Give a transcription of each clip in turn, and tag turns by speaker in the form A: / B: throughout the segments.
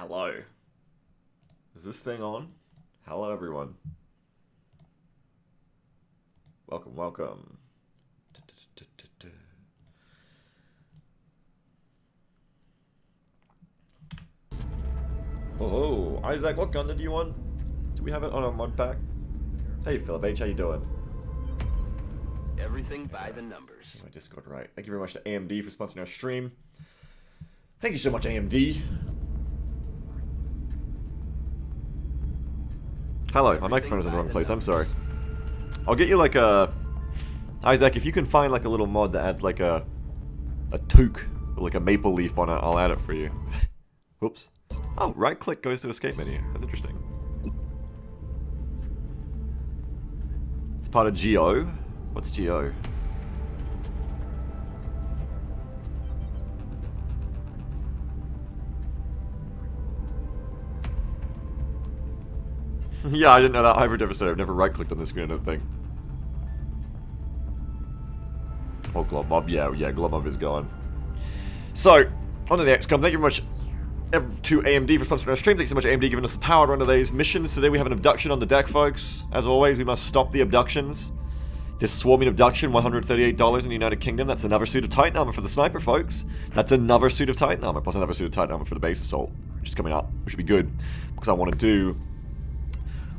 A: Hello. Is this thing on? Hello, everyone. Welcome, welcome. Oh, Isaac, what gun did you want? Do we have it on our mod pack? Hey, Philip H, how you doing?
B: Everything by the numbers.
A: My Discord, right. Thank you very much to AMD for sponsoring our stream. Thank you so much, AMD. Hello, my microphone is in the wrong place, I'm sorry. I'll get you like a... Isaac, if you can find like a little mod that adds like a toque, or like a maple leaf on it, I'll add it for you. Whoops. Oh, right click goes to escape menu. That's interesting. It's part of GO. What's GO? Yeah, I didn't know that. Hybrid Devastator. I've never right-clicked on this screen, I don't think. Oh, Glove Mob. Yeah, Glove Mob is gone. So, on to the XCOM. Thank you very much to AMD for sponsoring our stream. Thanks so much, AMD, giving us the power to run today's missions. Today we have an abduction on the deck, folks. As always, we must stop the abductions. This swarming abduction, $138 in the United Kingdom. That's another suit of Titan armor for the sniper, folks. That's another suit of Titan armor, plus another suit of Titan armor for the base assault, which is coming up, which should be good. Because I want to do...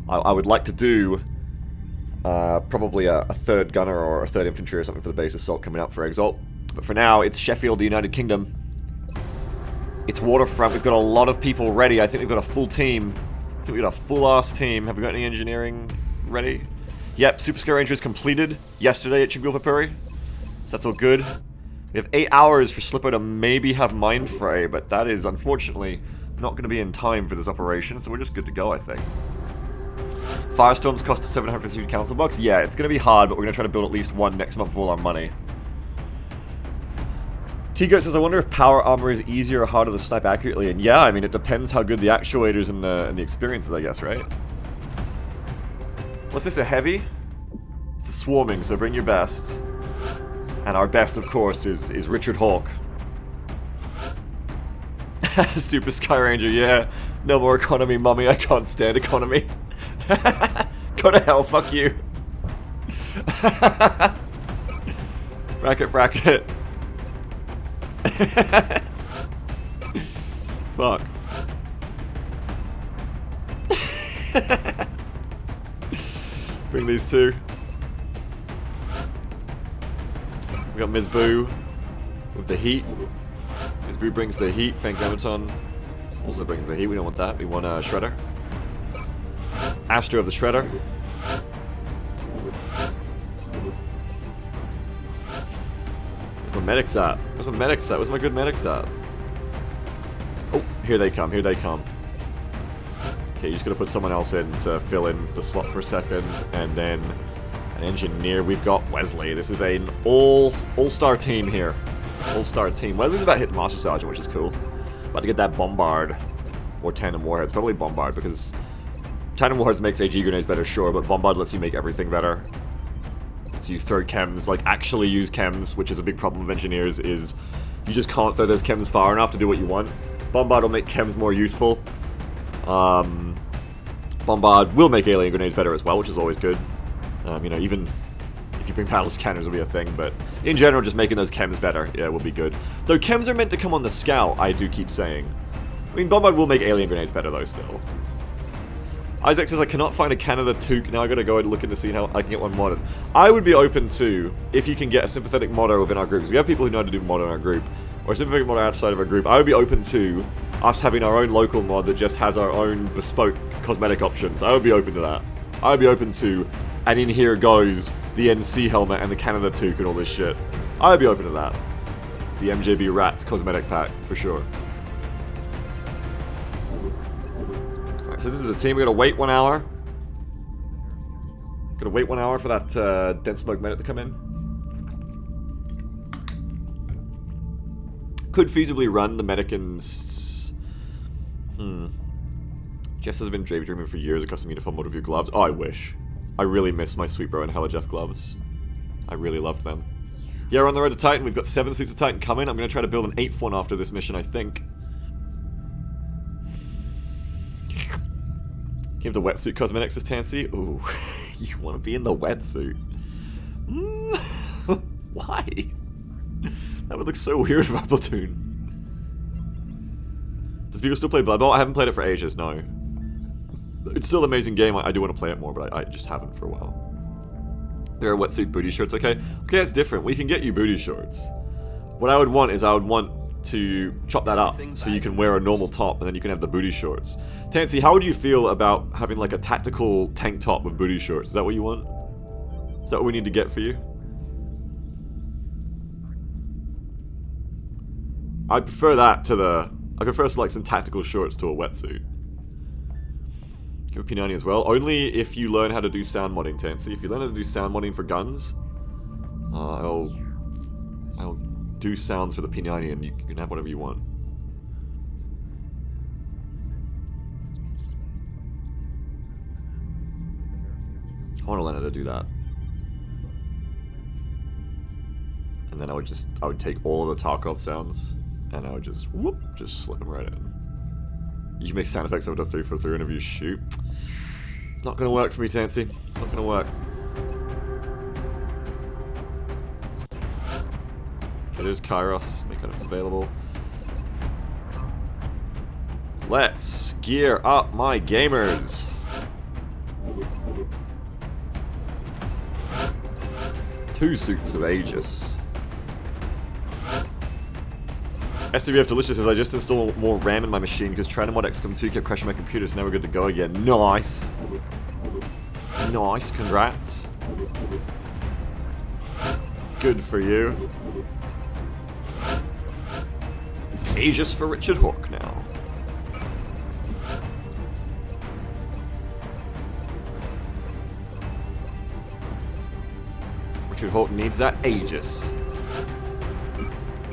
A: I would like to do probably a third gunner or a third infantry or something for the base assault coming up for Exalt. But for now, it's Sheffield, the United Kingdom. It's Waterfront. We've got a lot of people ready. I think we've got a full team. I think we've got a full-ass team. Have we got any engineering ready? Yep, Super Scare Ranger is completed yesterday at Chingulpapuri. So that's all good. We have 8 hours for Slippo to maybe have Mind Fray, but that is unfortunately not going to be in time for this operation, so we're just good to go, I think. Firestorms cost us 750 council bucks. Yeah, it's going to be hard, but we're going to try to build at least one next month for all our money. T-Goat says, I wonder if power armor is easier or harder to snipe accurately. And yeah, I mean, it depends how good the actuators and the experience is, I guess, right? What's this, a heavy? It's a swarming, so bring your best. And our best, of course, is Richard Hawke. Super Sky Ranger, yeah. No more economy, mummy. I can't stand economy. Go to hell, fuck you. Bracket, bracket. Fuck. Bring these two. We got Ms. Boo with the heat. Ms. Boo brings the heat. Fang Gamaton also brings the heat. We don't want that. We want a Shredder. Astro of the Shredder. Where's my medics at? Where's my medics at? Where's my good medics at? Oh, here they come. Here they come. Okay, you're just gonna put someone else in to fill in the slot for a second, and then an engineer. We've got Wesley. This is an all-star team here. All-star team. Wesley's about hitting Master Sergeant, which is cool. About to get that Bombard or Tandem Warheads. Probably Bombard because Tandem Warheads makes AG grenades better, sure, but Bombard lets you make everything better. So you throw chems, like actually use chems, which is a big problem of engineers, is you just can't throw those chems far enough to do what you want. Bombard will make chems more useful. Bombard will make alien grenades better as well, which is always good. You know, even if you bring battle scanners will be a thing, but in general, just making those chems better, yeah, will be good. Though chems are meant to come on the scout, I do keep saying. I mean, Bombard will make alien grenades better though, still. Isaac says, I cannot find a Canada toque. Now I gotta go and look into seeing how I can get one modded. I would be open to, if you can get a sympathetic modder within our groups. We have people who know how to do mod in our group, or a sympathetic modder outside of our group. I would be open to us having our own local mod that just has our own bespoke cosmetic options. I would be open to that. I would be open to, and in here goes the NC helmet and the Canada toque and all this shit. I would be open to that. The MJB Rats cosmetic pack, for sure. So this is a team. We gotta wait 1 hour. Gotta wait 1 hour for that dense smoke medic to come in. Could feasibly run the medic and... Jess has been dreaming for years of custom uniform motor view gloves. Oh, I wish. I really miss my Sweet Bro and Hella Jeff gloves. I really loved them. Yeah, we're on the road to Titan. We've got 7 suits of Titan coming. I'm gonna try to build an 8th one after this mission, I think. You have the wetsuit cosmetics as Tansy? Ooh, you want to be in the wetsuit. Why? That would look so weird for Platoon. Does people still play Blood Bowl? I haven't played it for ages, no. It's still an amazing game. I do want to play it more, but I just haven't for a while. There are wetsuit booty shorts, okay? Okay, that's different. We can get you booty shorts. What I would want is I would want to chop that up so you can wear a normal top and then you can have the booty shorts. Tansy, how would you feel about having like a tactical tank top with booty shorts? Is that what you want? Is that what we need to get for you? I prefer that to the... I prefer like some tactical shorts to a wetsuit. Give a P90 as well. Only if you learn how to do sound modding, Tansy. If you learn how to do sound modding for guns, I'll do sounds for the P90 and you can have whatever you want. I want to learn how to do that. And then I would take all of the Tarkov sounds and I would just slip them right in. You can make sound effects over the 343 interview. Shoot. It's not gonna work for me, Tansy. It's not gonna work. Okay, there's Kairos. Make items available. Let's gear up, my gamers. Two suits of Aegis. SWF Delicious says, I just installed more RAM in my machine because trying to mod XCOM 2 kept crashing my computer, so now we're good to go again. Nice. Nice, congrats. Good for you. Aegis for Richard Hawk now. Richard Hawk needs that Aegis.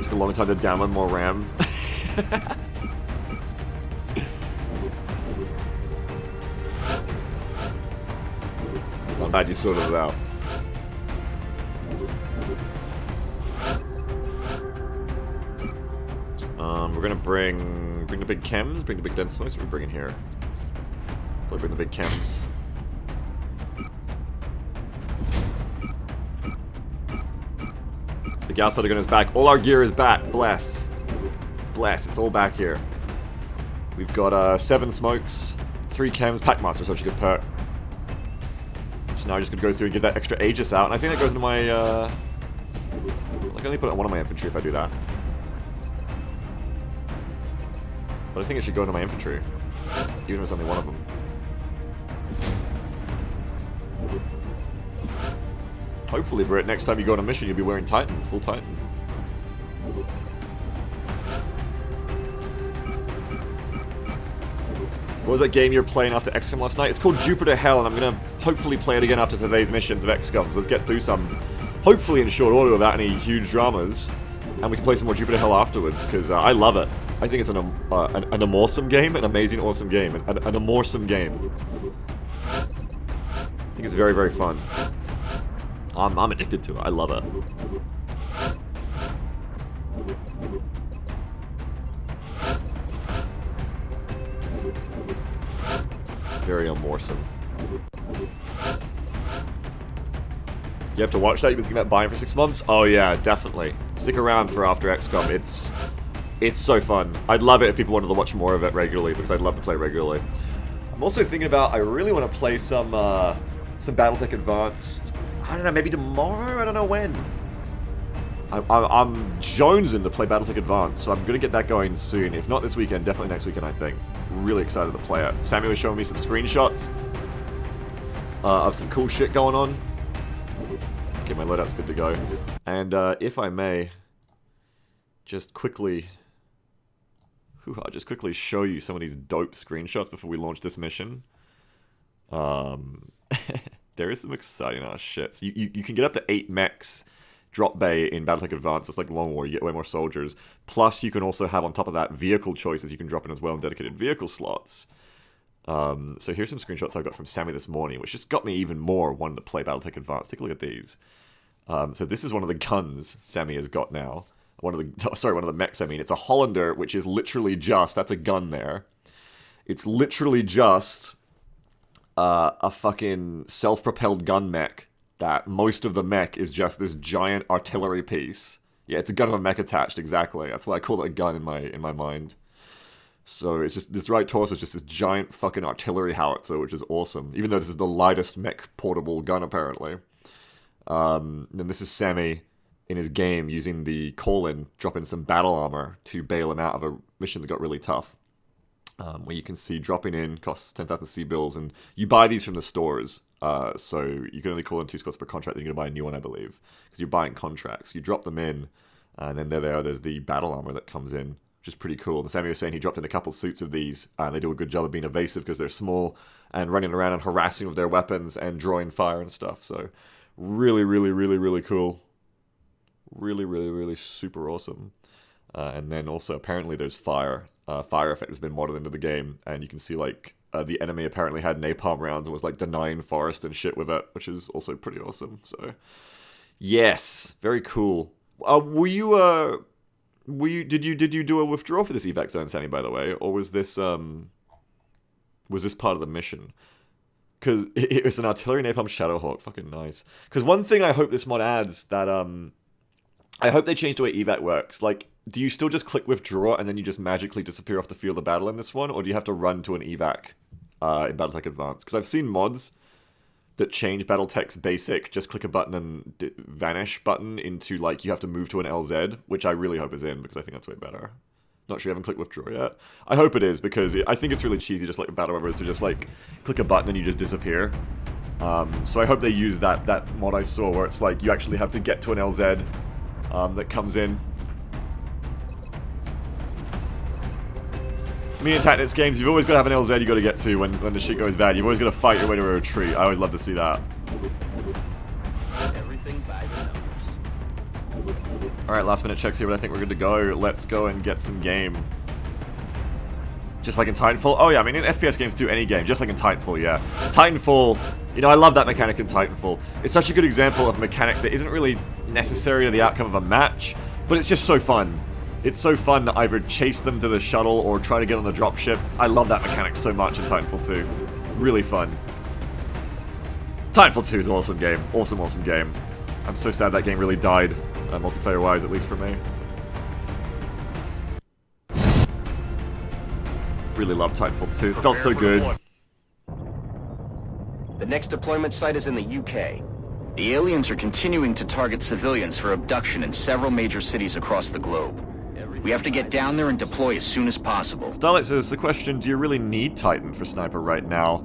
A: A long time to download more RAM. I'm glad you sorted it out. We're gonna bring the big chems, bring the big dense smokes. What are we bringing here? Probably bring the big chems. The Gaslighter gun is back. All our gear is back. Bless. Bless. It's all back here. We've got 7 smokes, 3 chems, Packmaster, such a good perk. So now I'm just gonna go through and get that extra Aegis out, and I think that goes into my I can only put it on one of my infantry if I do that. But I think it should go into my infantry, even if it's only one of them. Hopefully, Britt, next time you go on a mission, you'll be wearing Titan, full Titan. What was that game you were playing after XCOM last night? It's called Jupiter Hell, and I'm going to hopefully play it again after today's missions of XCOM. So let's get through some, hopefully in short order without any huge dramas. And we can play some more Jupiter Hell afterwards, because I love it. I think it's an awesome game, an amazing, awesome game, an awesome game. I think it's very, very fun. I'm addicted to it. I love it. Very awesome. You have to watch that? You've been thinking about buying for 6 months? Oh yeah, definitely. Stick around for after XCOM. It's so fun. I'd love it if people wanted to watch more of it regularly, because I'd love to play regularly. I'm also thinking about, I really want to play some BattleTech Advanced. I don't know, maybe tomorrow? I don't know when. I'm jonesing to play BattleTech Advanced, so I'm going to get that going soon. If not this weekend, definitely next weekend, I think. Really excited to play it. Sammy was showing me some screenshots of some cool shit going on. Okay, my loadout's good to go. And if I may, just quickly... I'll just quickly show you some of these dope screenshots before we launch this mission. There is some exciting ass shit. So you can get up to 8 mechs drop bay in BattleTech Advanced. It's like Long War, you get way more soldiers. Plus, you can also have on top of that vehicle choices you can drop in as well in dedicated vehicle slots. So here's some screenshots I got from Sammy this morning, which just got me even more wanting to play BattleTech Advanced. Take a look at these. So this is one of the guns Sammy has got now. One of the mechs, I mean. It's a Hollander, which is literally just... That's a gun there. It's literally just a fucking self-propelled gun mech that most of the mech is just this giant artillery piece. Yeah, it's a gun with a mech attached, exactly. That's why I call it a gun in my mind. So it's just, this right torso is just this giant fucking artillery howitzer, which is awesome. Even though this is the lightest mech portable gun, apparently. Then this is Sammy in his game using the call-in, dropping some battle armor to bail him out of a mission that got really tough. Where you can see dropping in costs 10,000 C-bills, and you buy these from the stores. So you can only call in 2 squads per contract, then you're going to buy a new one, I believe. Because you're buying contracts. You drop them in, and then there's the battle armor that comes in, which is pretty cool. And Sammy was saying he dropped in a couple suits of these, and they do a good job of being evasive because they're small, and running around and harassing with their weapons, and drawing fire and stuff. So really, really, really, really cool. Really, really, really super awesome. And then also, apparently there's fire. Fire effect has been modded into the game, and you can see, like, the enemy apparently had napalm rounds and was, like, denying forest and shit with it, which is also pretty awesome. So, yes, very cool. Did you do a withdrawal for this evac zone, Sammy, by the way, or was this part of the mission? Because it was an artillery napalm Shadowhawk, fucking nice. Because one thing I hope this mod adds that I hope they change the way evac works. Like, do you still just click withdraw and then you just magically disappear off the field of battle in this one? Or do you have to run to an evac in Battletech Advanced? Because I've seen mods that change Battletech's basic just click a button and vanish button into, like, you have to move to an LZ, which I really hope is in because I think that's way better. Not sure you haven't clicked withdraw yet. I hope it is because I think it's really cheesy just like the battle weapons to just, like, click a button and you just disappear. So I hope they use that mod I saw where it's like you actually have to get to an LZ that comes in. Me and Tactics games, you've always got to have an LZ you got to get to when the shit goes bad. You've always got to fight your way to a retreat. I always love to see that.
B: Everything by the numbers.
A: Alright, last minute checks here, but I think we're good to go. Let's go and get some game. Just like in Titanfall? Oh yeah, I mean in FPS games do any game, just like in Titanfall, yeah. Titanfall, you know, I love that mechanic in Titanfall. It's such a good example of a mechanic that isn't really necessary to the outcome of a match, but it's just so fun. It's so fun to either chase them to the shuttle or try to get on the dropship. I love that mechanic so much in Titanfall 2. Really fun. Titanfall 2 is an awesome game. Awesome, awesome game. I'm so sad that game really died, multiplayer-wise, at least for me. Really love Titanfall 2. It felt so good.
B: The next deployment site is in the UK. The aliens are continuing to target civilians for abduction in several major cities across the globe. We have to get down there and deploy as soon as possible.
A: Starlight says, the question, do you really need Titan for Sniper right now?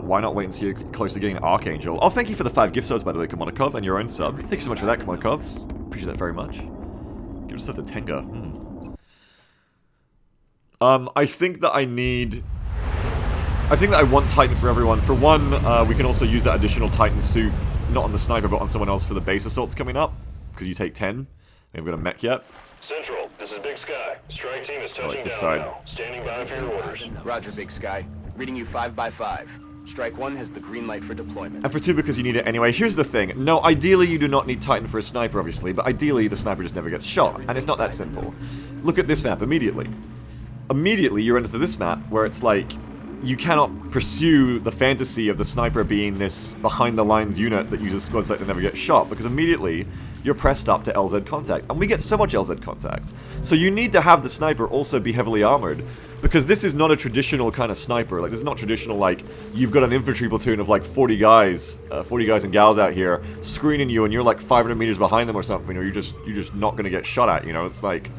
A: Why not wait until you're close to getting Archangel? Oh, thank you for the 5 gift subs, by the way, Kamonakov, and your own sub. Thank you so much for that, Kamonakov. Appreciate that very much. Give us the Tenga. I think that I want Titan for everyone. For one, we can also use that additional Titan suit, not on the Sniper, but on someone else for the base assaults coming up, because you take 10. We haven't got a mech yet.
C: Central, this is Big Sky. Strike team is touching
A: it's this
C: down
A: side.
C: now. Standing by for your orders.
B: Roger, Big Sky. Reading you 5 by 5. Strike 1 has the green light for deployment.
A: And for 2, because you need it anyway. Here's the thing. No, ideally you do not need Titan for a Sniper, obviously, but ideally the Sniper just never gets shot. And it's not that simple. Look at this map immediately. Immediately you're into this map, where it's like, you cannot pursue the fantasy of the Sniper being this behind-the-lines unit that uses squad sight to never get shot, because immediately you're pressed up to LZ contact, and we get so much LZ contact. So you need to have the Sniper also be heavily armored, because this is not a traditional kind of Sniper. Like, this is not traditional, like, you've got an infantry platoon of like 40 guys and gals out here screening you, and you're like 500 meters behind them or something, or you're just not gonna get shot at, you know? It's like,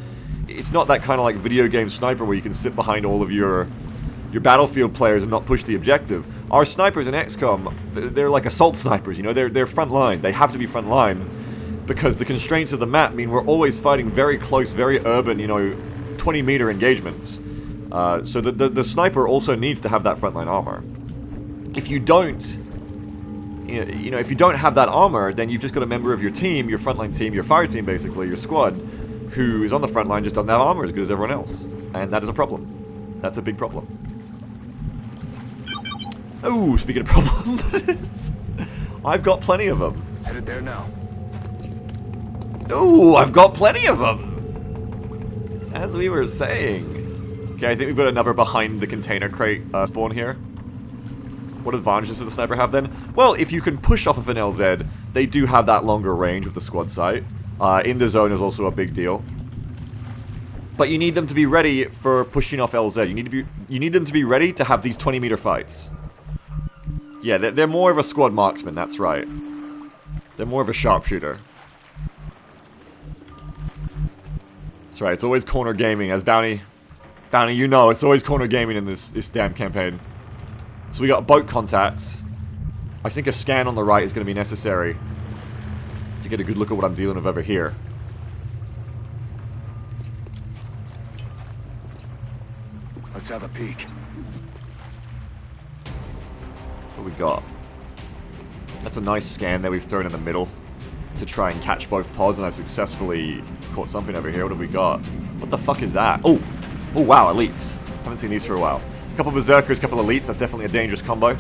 A: it's not that kind of like video game Sniper where you can sit behind all of your battlefield players and not push the objective. Our snipers in XCOM, they're like assault snipers, you know, they're front line. They have to be front line because the constraints of the map mean we're always fighting very close, very urban, you know, 20-meter engagements. So the sniper also needs to have that frontline armor. If you don't, you know, if you don't have that armor, then you've just got a member of your team, your frontline team, your fire team basically, your squad, who is on the front line just doesn't have armor as good as everyone else. And that is a problem. That's a big problem. Oh, speaking of problems, I've got plenty of them.
B: Headed there now.
A: Oh, I've got plenty of them. As we were saying. Okay, I think we've got another behind the container crate spawn here. What advantages does the sniper have then? Well, if you can push off of an LZ, they do have that longer range with the squad sight. In the zone is also a big deal. But you need them to be ready for pushing off LZ. You need them to be ready to have these 20-meter fights. Yeah, they're more of a squad marksman, that's right. They're more of a sharpshooter. That's right, it's always corner gaming, as Bounty, you know, it's always corner gaming in this damn campaign. So we got boat contacts. I think a scan on the right is going to be necessary to get a good look at what I'm dealing with over here.
B: Let's have a peek.
A: What we got? That's a nice scan there we've thrown in the middle to try and catch both pods, and I've successfully caught something over here. What have we got? What the fuck is that? Oh! Oh wow, elites. Haven't seen these for a while. A couple berserkers, a couple elites. That's definitely a dangerous combo.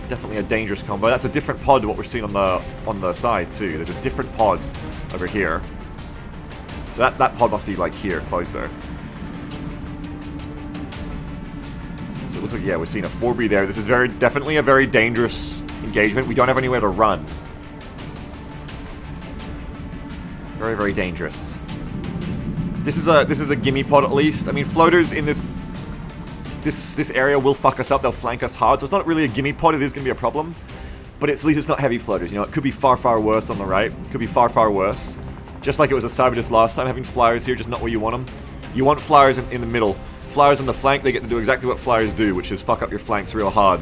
A: Definitely a dangerous combo. That's a different pod to what we're seeing on the side too. There's a different pod over here. So that pod must be like here, closer. So it looks like, yeah, we're seeing a 4B there. This is definitely a very dangerous engagement. We don't have anywhere to run. Very, very dangerous. This is a gimme pod at least. I mean, floaters in this area will fuck us up. They'll flank us hard. So it's not really a gimme pod. It is going to be a problem. But at least it's not heavy floaters. You know, it could be far, far worse on the right. It could be far, far worse. Just like it was a Cyberdisc last time. Having flyers here, just not where you want them. You want flyers in the middle. Flyers on the flank, they get to do exactly what flyers do, which is fuck up your flanks real hard.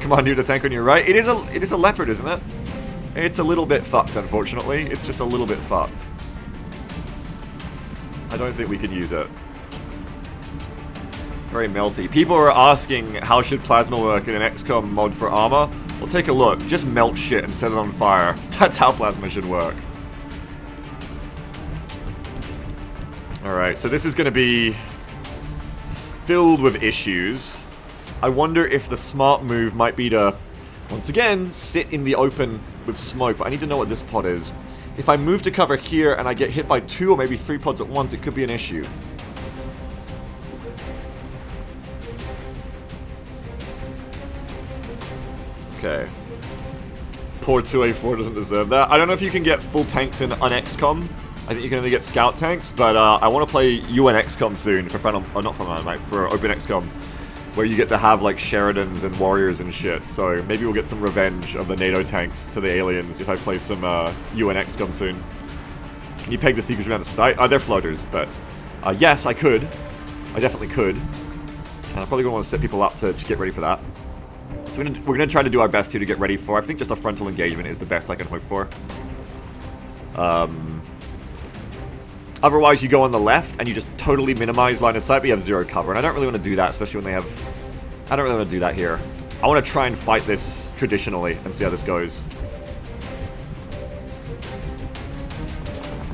A: Come on, dude, the tank on your right. It is a leopard, isn't it? It's a little bit fucked, unfortunately. It's just a little bit fucked. I don't think we can use it. Very melty. People are asking how should plasma work in an XCOM mod for armor. Well, take a look. Just melt shit and set it on fire. That's how plasma should work. Alright, so this is going to be filled with issues. I wonder if the smart move might be to, once again, sit in the open with smoke, but I need to know what this pod is. If I move to cover here and I get hit by 2 or maybe 3 pods at once, it could be an issue. Okay. Poor 2A4 doesn't deserve that. I don't know if you can get full tanks on XCOM. I think you can only get scout tanks, but I want to play UN XCOM soon for for Open XCOM, where you get to have like Sheridans and warriors and shit. So maybe we'll get some revenge of the NATO tanks to the aliens if I play some UN XCOM soon. Can you peg the secrets around the site? They're floaters, but yes, I could. I definitely could. And I'm probably going to want to set people up to get ready for that. So we're going to try to do our best here to get ready for. I think just a frontal engagement is the best I can hope for. Otherwise, you go on the left and you just totally minimize line of sight, but you have 0 cover. And I don't really want to do that, especially when they have... I don't really want to do that here. I want to try and fight this traditionally and see how this goes.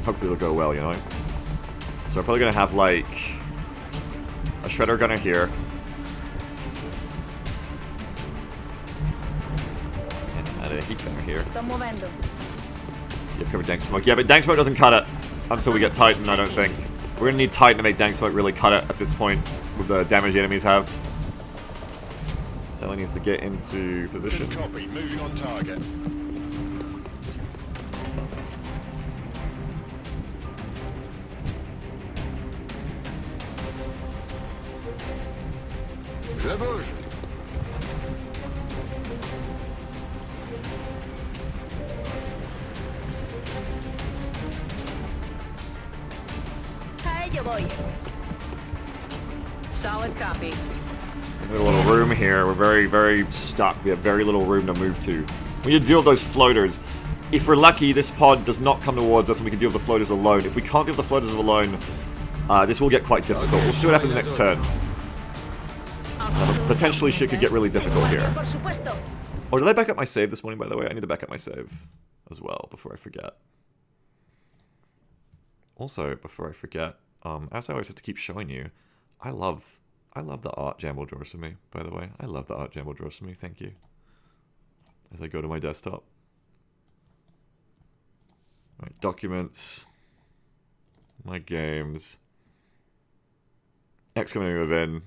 A: Hopefully it'll go well, you know? So we're probably going to have, like, a shredder gunner here. And a heat gunner here. You have covered dank smoke. Yeah, but dank smoke doesn't cut it. Until we get Titan, I don't think. We're gonna need Titan to make dank smoke really cut it at this point with the damage the enemies have. Sally needs to get into position.
D: Good copy, moving on target. Je bouge.
E: Solid copy.
A: We have a little room here. We're very, very stuck. We have very little room to move to. We need to deal with those floaters. If we're lucky, this pod does not come towards us and we can deal with the floaters alone. If we can't deal with the floaters alone, this will get quite difficult. We'll see what happens next turn. Potentially shit could get really difficult here. Oh, did I back up my save this morning, by the way? I need to back up my save as well before I forget. Also, before I forget, as I always have to keep showing you, I love the art Jamble draws for me, by the way. I love the art Jamble draws for me, thank you. As I go to my desktop. Right, documents. My games. XCOM within.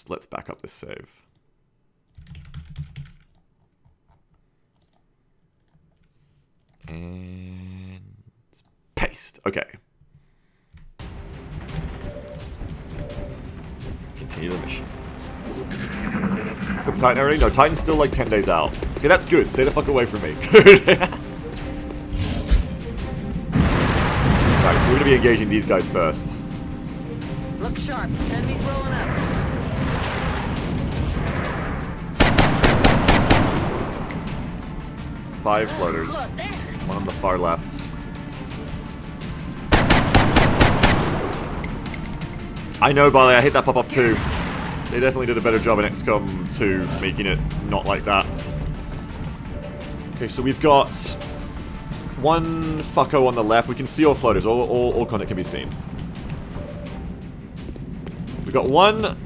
A: let's back up this save. And paste. Okay. Continue the mission. From Titan already? No, Titan's still like 10 days out. Okay, that's good. Stay the fuck away from me. Good. Alright, so we're gonna be engaging these guys first.
E: Look sharp. Enemies rolling up.
A: 5 floaters. One on the far left. I know, Barley, I hate that pop-up too. They definitely did a better job in XCOM 2 making it not like that. Okay, so we've got one fucko on the left. We can see all floaters. All content can be seen. We've got one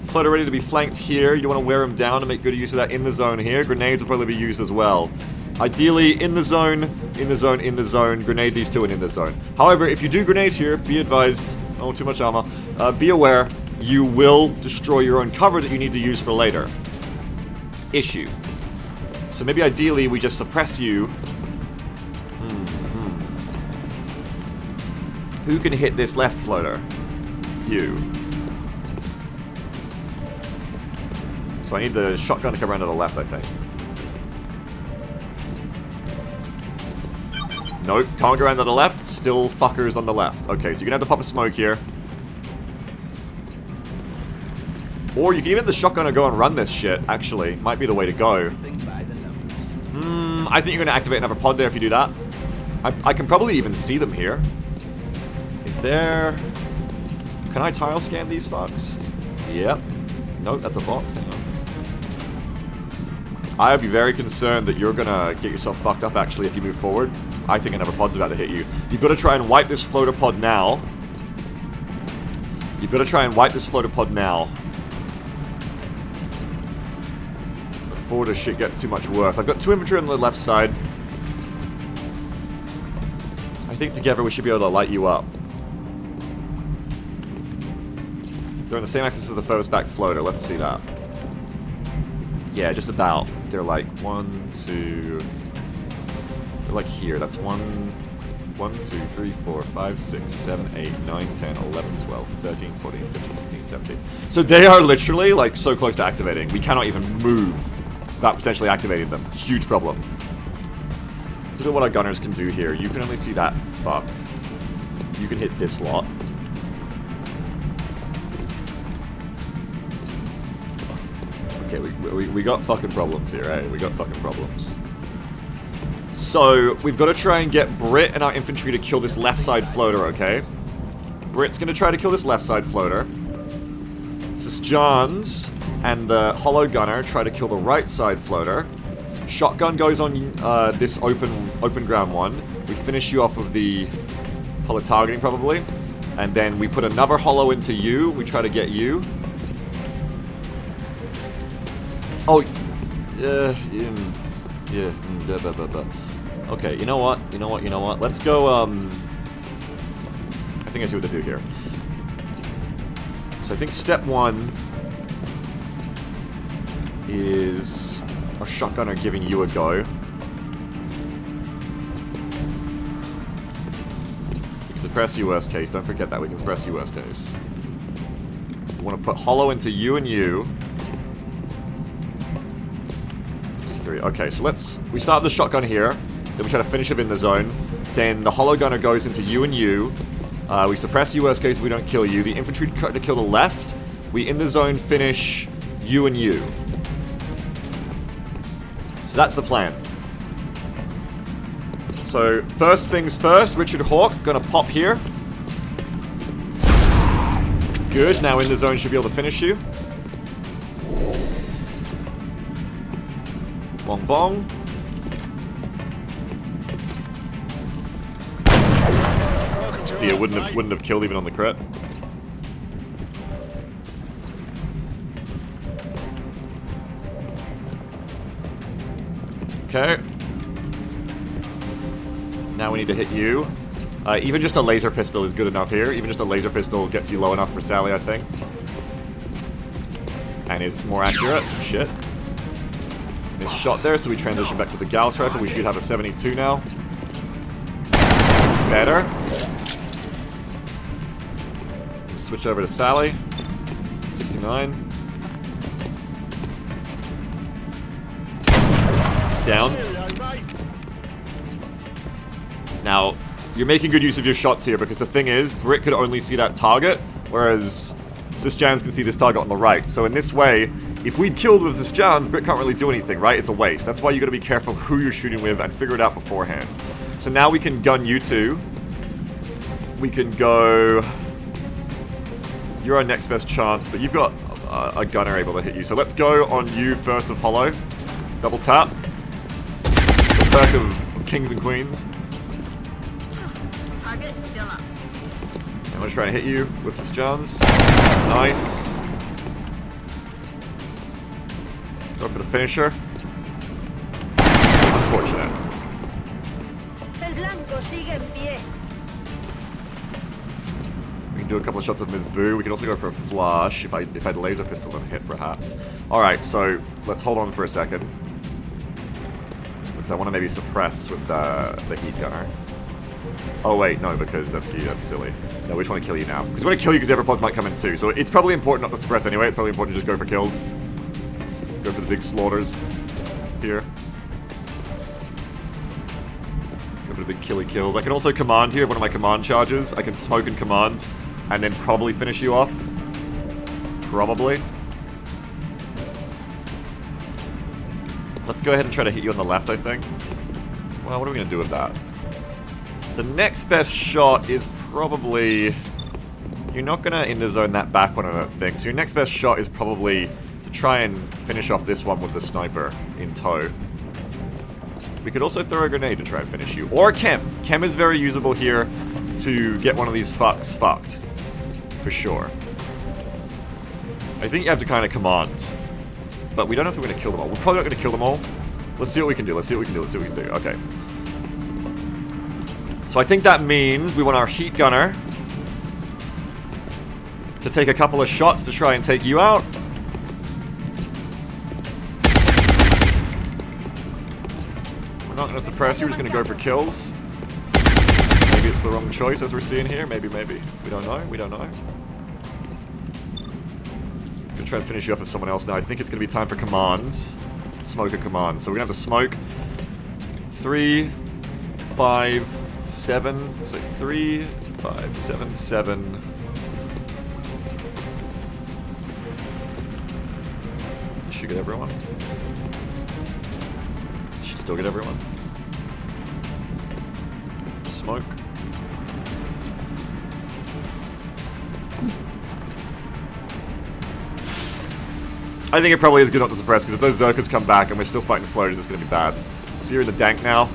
A: floater ready to be flanked here. You want to wear him down and make good use of that in the zone here. Grenades will probably be used as well. Ideally, in the zone, in the zone, in the zone. Grenade these two and in the zone. However, if you do grenade here, be advised. Oh, too much armor. Be aware, you will destroy your own cover that you need to use for later. Issue. So maybe ideally we just suppress you. Who can hit this left floater? You. So I need the shotgun to come around to the left, I think. Nope, can't go around to the left. Still fuckers on the left. Okay, so you're gonna have to pop a smoke here. Or you can even have the shotgun go and run this shit, actually. Might be the way to go. I think you're gonna activate another pod there if you do that. I can probably even see them here. If they're... Can I tile scan these fucks? Yep. Nope, that's a box. Hang on. I would be very concerned that you're gonna get yourself fucked up, actually, if you move forward. I think another pod's about to hit you. You've got to try and wipe this floater pod now. You've got to try and wipe this floater pod now. Before the shit gets too much worse. I've got 2 infantry on the left side. I think together we should be able to light you up. They're on the same axis as the furthest back floater. Let's see that. Yeah, just about. They're like 1, 2... They're like here. That's 1, 2, 3, 4, 5, 6, 7, 8, 9, 10, 11, 12, 13, 14, 15, 16, 17. So they are literally like so close to activating. We cannot even move without potentially activating them. Huge problem. Let's look at what our gunners can do here. You can only see that fuck. You can hit this lot. Okay, we got fucking problems here, eh? We got fucking problems. So, we've got to try and get Brit and our infantry to kill this left side floater, okay? Brit's going to try to kill this left side floater. This is John's and the hollow gunner try to kill the right side floater. Shotgun goes on this open ground one. We finish you off of the hollow targeting, probably. And then we put another hollow into you. We try to get you. Oh, okay, you know what? Let's go, I think I see what to do here. So I think step 1 is our shotgunner giving you a go. We can suppress you worst case, don't forget that, we can suppress you worst case. We want to put hollow into you and you. 3. Okay, so we start with the shotgun here, then we try to finish him in the zone, then the hollow gunner goes into you and you, we suppress you worst case if we don't kill you, the infantry try to kill the left, we in the zone finish you and you. So that's the plan. So, first things first, Richard Hawk, gonna pop here. Good, now in the zone should be able to finish you. Bong bong. See, it wouldn't have killed even on the crit. Okay. Now we need to hit you. Even just a laser pistol is good enough here. Even just a laser pistol gets you low enough for Sally, I think. and is more accurate. Shit. Missed shot there, so we transition back to the Gauss rifle. We should have a 72 now. Better. Switch over to Sally. 69. Downed. Now, you're making good use of your shots here, because the thing is, Britt could only see that target, whereas Sisjans can see this target on the right. So in this way, if we'd killed with Sisjans, Britt can't really do anything, right? It's a waste. That's why you gotta be careful who you're shooting with and figure it out beforehand. So now we can gun you two. We can go... You're our next best chance, but you've got a gunner able to hit you. So let's go on you first of Hollow. Double tap. The perk of kings and queens.
E: Target still up.
A: I'm gonna try and hit you with Sisjans. Nice. Go for the finisher. Unfortunate.
E: El blanco sigue en pie.
A: We can do a couple of shots of Ms. Boo. We can also go for a flush if I'd laser pistol and hit, perhaps. Alright, so let's hold on for a second. Because I want to maybe suppress with the heat gunner. Oh wait, no, because that's you, that's silly. No, we just want to kill you now. Because we want to kill you because Everpods might come in too. So it's probably important not to suppress anyway. It's probably important to just go for kills. Go for the big slaughters here. Go for the big killy kills. I can also command here, one of my command charges. I can smoke and command, and then probably finish you off. Probably. Let's go ahead and try to hit you on the left, I think. Well, what are we going to do with that? The next best shot is probably... You're not going to ender zone that back one, I don't think. So your next best shot is probably to try and finish off this one with the sniper in tow. We could also throw a grenade to try and finish you. Or a chem. Chem is very usable here to get one of these fucks fucked. For sure. I think you have to kind of command. But we don't know if we're going to kill them all. We're probably not going to kill them all. Let's see what we can do. Let's see what we can do. Let's see what we can do. Okay. So I think that means we want our heat gunner to take a couple of shots to try and take you out. We're not going to suppress you. We're just going to go for kills. Maybe it's the wrong choice as we're seeing here. Maybe, maybe. We don't know. We don't know. Going to try and finish you off with someone else now. I think it's going to be time for commands. Smoke a command. So we're going to have to smoke 3, 5, 7. So 3, 5, 7, 7. Should get everyone. Should still get everyone. Smoke. I think it probably is good not to suppress, because if those Zerkers come back and we're still fighting floaters, it's going to be bad. So you're in the dank now.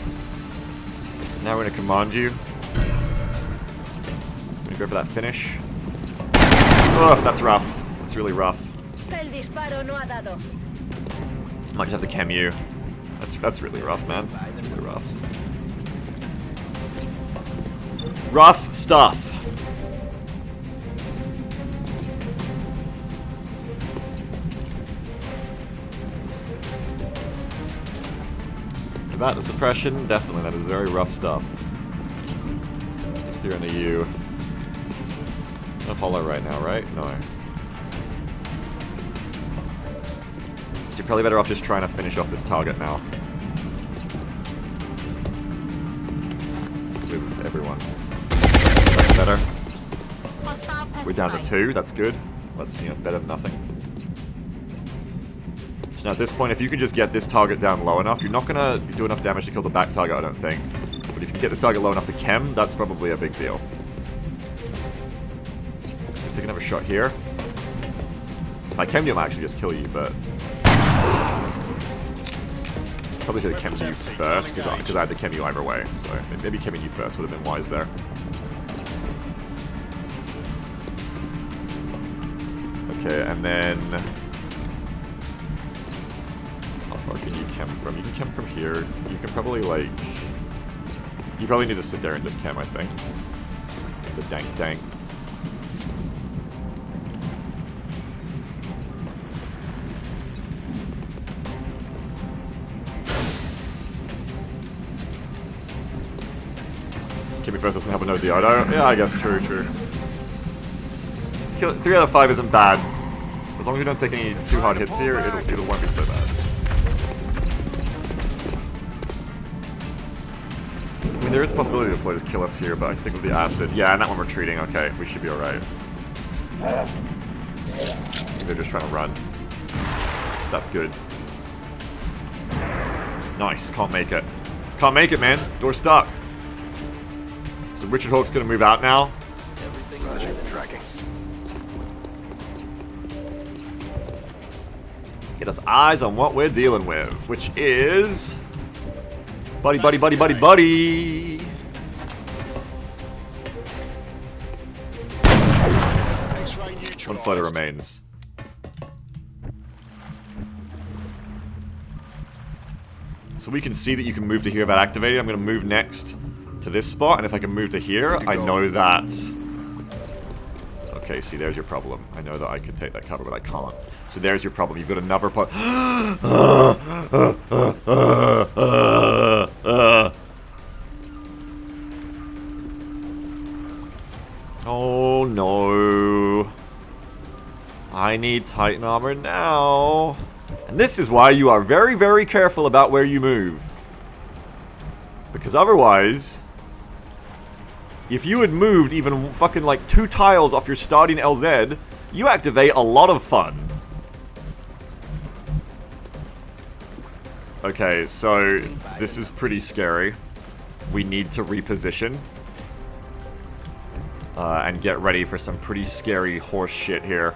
A: Now we're going to command you. I'm going to go for that finish. Ugh, that's rough. That's really rough.
E: El disparo no ha dado.
A: Might just have to chem you. That's really rough, man. That's really rough. Rough stuff. That, the suppression, definitely, that is very rough stuff. If you're into you. No Apollo right now, right? No. So you're probably better off just trying to finish off this target now. With everyone. That's better. We're down to 2, that's good. That's, you know, better than nothing. So now at this point, if you can just get this target down low enough, you're not gonna do enough damage to kill the back target, I don't think. But if you can get this target low enough to chem, that's probably a big deal. Let's take another shot here. If I chem you, I might actually just kill you, but... Probably should have chemed you first, because I had to chem you either way. So maybe chemming you first would have been wise there. Okay, and then... How far can you chem from? You can chem from here. You can probably, like... You probably need to sit there and just chem, I think. The dank. first doesn't help with no Diodo. Yeah, I guess true. 3 out of 5 isn't bad. As long as you don't take any too hard hits here, it won't be so bad. I mean, there is a possibility the floaters kill us here, but I think with the acid... Yeah, and that one retreating, okay, we should be alright. They're just trying to run. So that's good. Nice, can't make it. Can't make it, man. Door's stuck. So Richard Hawk's gonna move out now.
B: Roger, tracking.
A: Get us eyes on what we're dealing with, which is... Buddy. One floater remains. So we can see that you can move to here without activating. I'm going to move next to this spot, and if I can move to here, I know that... Okay, see, there's your problem. I know that I could take that cover, but I can't. So there's your problem. You've got another part. Oh no. I need Titan armor now. And this is why you are very, very careful about where you move. Because otherwise, if you had moved even fucking like 2 tiles off your starting LZ, you activate a lot of fun. Okay, so this is pretty scary. We need to reposition. And get ready for some pretty scary horse shit here.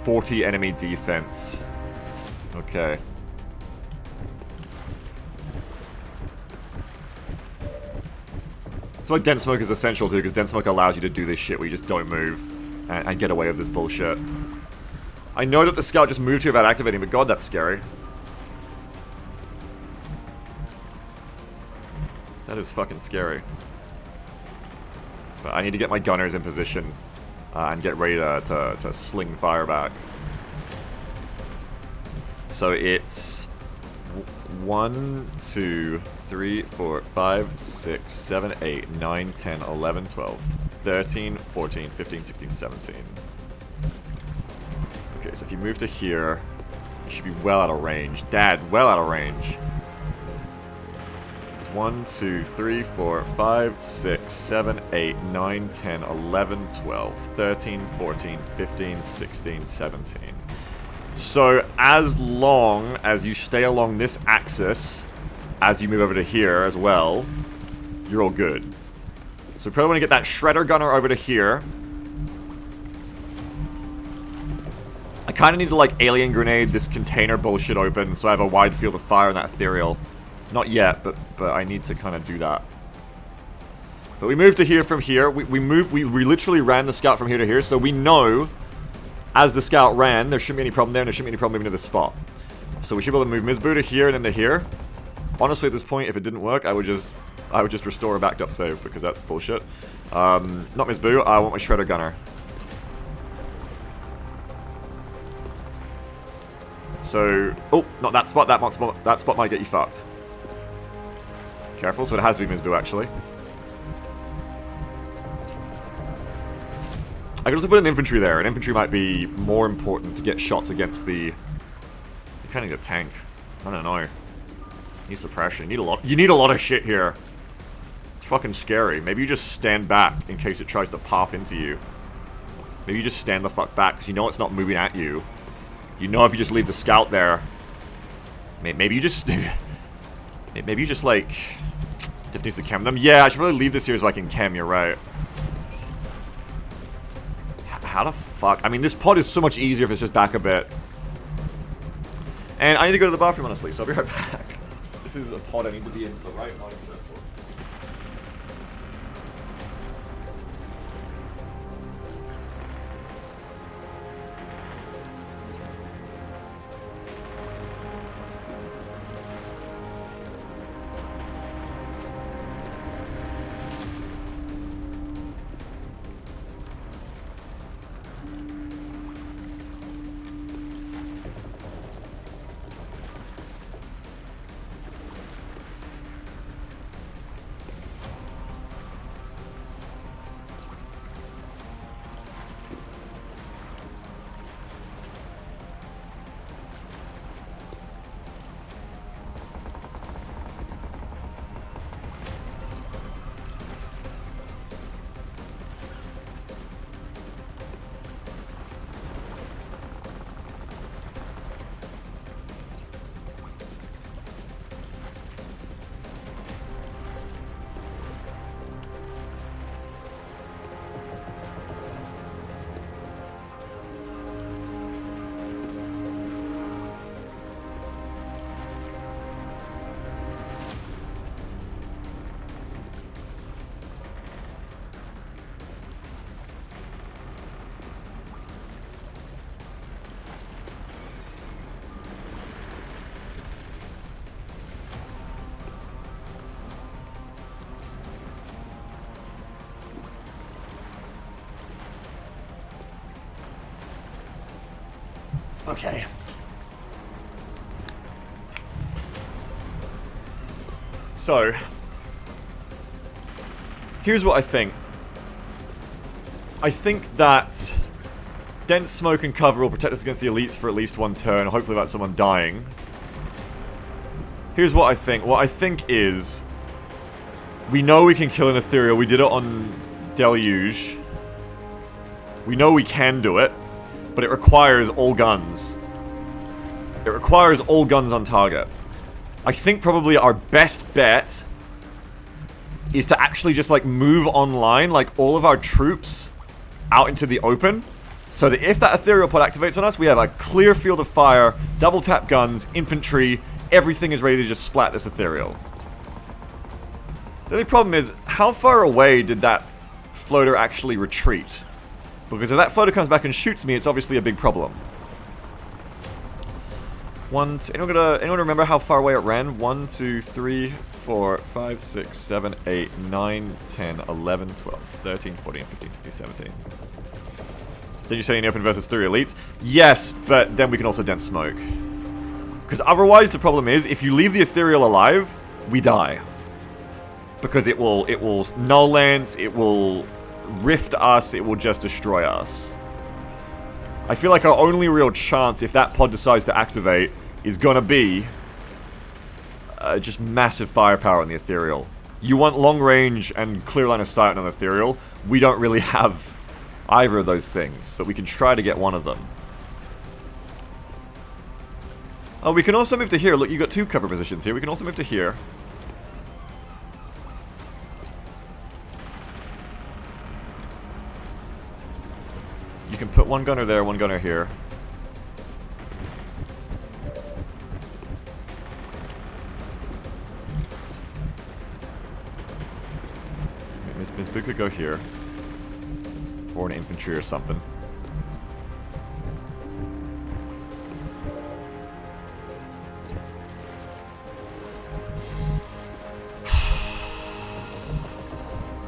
A: .40 enemy defense. Okay. That's why dense smoke is essential too, because dense smoke allows you to do this shit where you just don't move and get away with this bullshit. I know that the scout just moved here without activating, but god, that's scary. That is fucking scary. But I need to get my gunners in position and get ready to sling fire back. So it's 1, 2, 3, 4, 5, 6, 7, 8, 9, 10, 11, 12, 13, 14, 15, 16, 17. Okay, so if you move to here, you should be well out of range. Dad, well out of range. 1, 2, 3, 4, 5, 6, 7, 8, 9, 10, 11, 12, 13, 14, 15, 16, 17. So, as long as you stay along this axis, as you move over to here as well, you're all good. So, probably want to get that shredder gunner over to here. I kind of need to, like, alien grenade this container bullshit open so I have a wide field of fire on that ethereal. Not yet, but I need to kind of do that. But we moved to here from here. We literally ran the scout from here to here, so we know as the scout ran, there shouldn't be any problem there, and there shouldn't be any problem moving to this spot. So we should be able to move Mizbu to here and then to here. Honestly, at this point, if it didn't work, I would just restore a backed up save, because that's bullshit. Not Mizbu, I want my shredder gunner. So, oh, not that spot, that spot might get you fucked. Careful, so it has to be Mizbu, actually. I could also put an infantry there. An infantry might be more important to get shots against the... You kind of need a tank. I don't know. You need suppression. You need a lot of shit here. It's fucking scary. Maybe you just stand back in case it tries to path into you. Maybe you just stand the fuck back, because you know it's not moving at you. You know if you just leave the scout there... Maybe you just... Maybe you just, like... Diff needs to chem them. Yeah, I should really leave this here so I can chem, you're right. How the fuck? I mean, this pod is so much easier if it's just back a bit. And I need to go to the bathroom, honestly, so I'll be right back. This is a pod I need to be in the right mindset for. Okay. So, here's what I think. I think that dense smoke and cover will protect us against the elites for at least one turn, hopefully without someone dying. Here's what I think. What I think is, we know we can kill an ethereal. We did it on Deluge. We know we can do it, but it requires all guns. It requires all guns on target. I think probably our best bet is to actually just like move online, like all of our troops out into the open, so that if that ethereal pod activates on us, we have a clear field of fire, double tap guns, infantry, everything is ready to just splat this ethereal. The only problem is, how far away did that floater actually retreat? Because if that floater comes back and shoots me, it's obviously a big problem. Anyone remember how far away it ran? 1, 2, 3, 4, 5, 6, 7, 8, 9, 10, 11, 12, 13, 14, 15, 16, 17. Then you say in the open versus 3 elites? Yes, but then we can also dense smoke. Because otherwise the problem is, if you leave the ethereal alive, we die. Because it will null lance, it will rift us, it will just destroy us. I feel like our only real chance, if that pod decides to activate, is gonna be just massive firepower on the ethereal. You want long range and clear line of sight on the ethereal. We don't really have either of those things, but we can try to get one of them. Oh, we can also move to here. Look, you got 2 cover positions here. We can also move to here. You can put one gunner there, one gunner here. Miss Boo could go here. Or an infantry or something.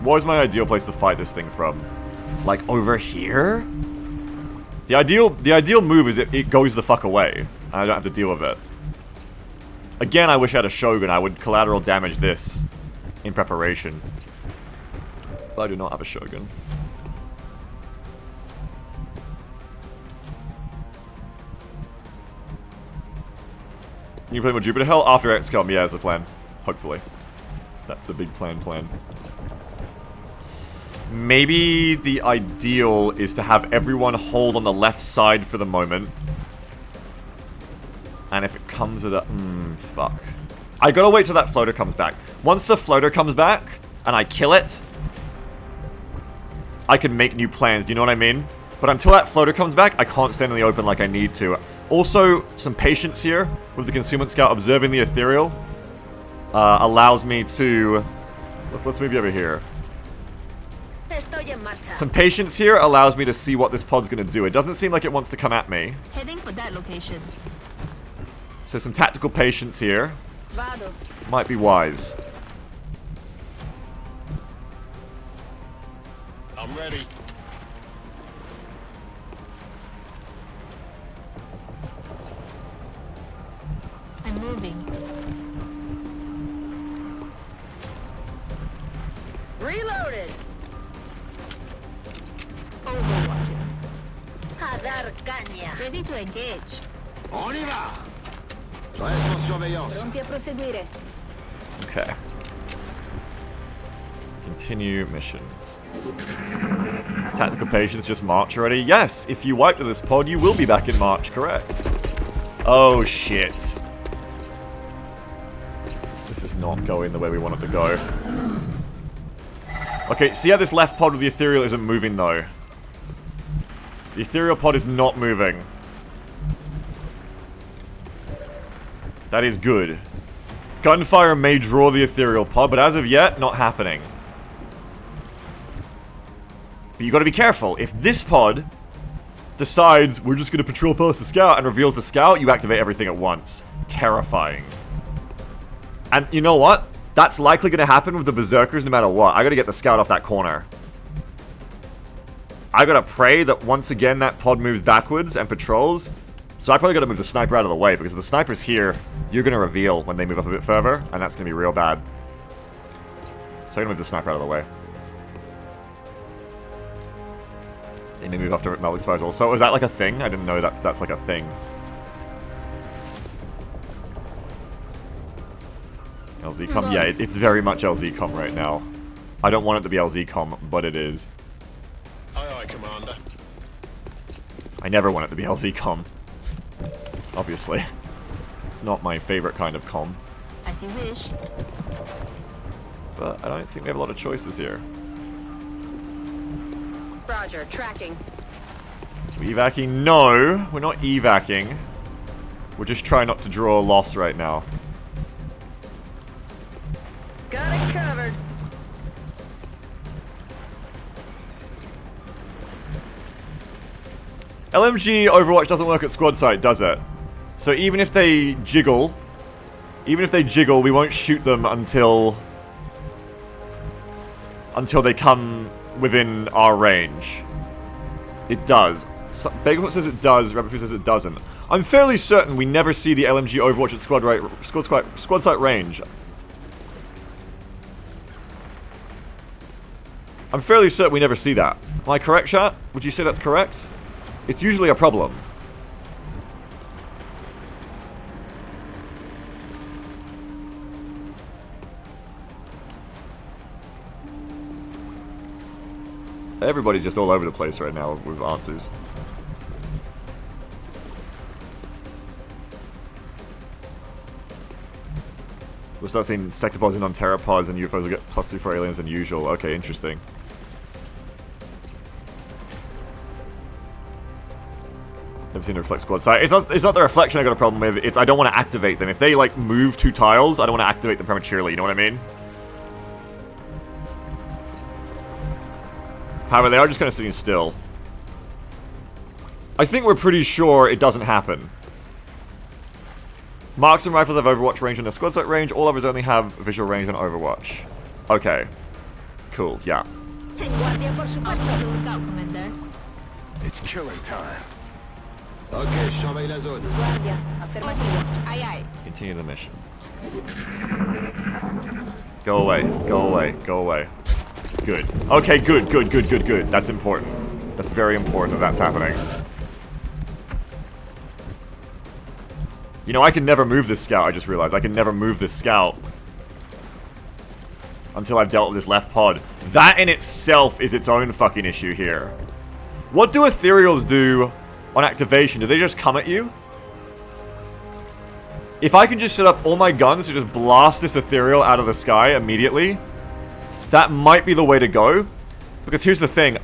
A: Where's my ideal place to fight this thing from? Like over here? The ideal move is it goes the fuck away. I don't have to deal with it. Again, I wish I had a Shogun. I would collateral damage this in preparation. But I do not have a Shogun. You can play more Jupiter Hell after XCOM. Yeah, that's the plan. Hopefully. That's the big plan. Maybe the ideal is to have everyone hold on the left side for the moment. And if it comes to the... fuck. I gotta wait till that floater comes back. Once the floater comes back, and I kill it, I can make new plans, do you know what I mean? But until that floater comes back, I can't stand in the open like I need to. Also, some patience here with the Concealment Scout observing the ethereal allows me to... Let's move you over here. Some patience here allows me to see what this pod's gonna do. It doesn't seem like it wants to come at me.
E: Heading for that location.
A: So some tactical patience here. Might be wise.
D: I'm ready.
E: I'm moving. Reloaded. Overwatching. A dar caña. Ready to engage.
D: On y va. Reste en surveillance.
E: Pronti a proseguire.
A: Okay. Continue mission. Tactical patience, just march already? Yes! If you wipe to this pod, you will be back in March, correct. Oh, shit. This is not going the way we want it to go. Okay, see how this left pod with the ethereal isn't moving, though? The ethereal pod is not moving. That is good. Gunfire may draw the ethereal pod, but as of yet, not happening. But you gotta be careful. If this pod decides we're just gonna patrol past the scout and reveals the scout, you activate everything at once. Terrifying. And you know what? That's likely gonna happen with the berserkers no matter what. I gotta get the scout off that corner. I gotta pray that once again that pod moves backwards and patrols, So I probably got to move the sniper out of the way, because if the sniper's here, you're going to reveal when they move up a bit further, and that's going to be real bad. So I'm going to move the sniper out of the way. They may move after metal disposal. So is that like a thing? I didn't know that that's like a thing. LZCOM? Yeah, it's very much LZCOM right now. I don't want it to be LZCOM, but it is.
D: Aye, aye, Commander.
A: I never want it to be LZCOM. Obviously. It's not my favorite kind of com.
E: As you wish.
A: But I don't think we have a lot of choices here.
E: Roger, tracking.
A: We evacing? No, we're not evacing. We're just trying not to draw a loss right now.
E: Got it covered.
A: LMG Overwatch doesn't work at squad site, does it? So even if they jiggle, we won't shoot them until they come within our range. It does. So, Bakerfoot says it does, Rabbitfoot says it doesn't. I'm fairly certain we never see the LMG Overwatch at squad site range. I'm fairly certain we never see that. Am I correct, chat? Would you say that's correct? It's usually a problem. Everybody's just all over the place right now with answers. We'll start seeing sectopods and non-terrapods, and UFOs will get +2 for aliens than usual. Okay, interesting. Never seen a reflect squad site. It's not the reflection I got a problem with. It's I don't want to activate them. If they like move 2 tiles, I don't want to activate them prematurely. You know what I mean? However, they are just kind of sitting still. I think we're pretty sure it doesn't happen. Marksman rifles have Overwatch range and a squad site range. All others only have visual range and Overwatch. Okay. Cool, yeah.
E: Guardia, por supuesto. Look out, Commander.
D: It's killing time. Okay, surveille la zone.
E: Guardia, afirmativo. Aye, aye.
A: Continue the mission. Go away, go away, go away. Good. Okay, good. That's important. That's very important that that's happening. You know, I can never move this scout, I just realized. I can never move this scout until I've dealt with this left pod. That in itself is its own fucking issue here. What do ethereals do on activation? Do they just come at you? If I can just set up all my guns to just blast this ethereal out of the sky immediately, that might be the way to go. Because here's the thing.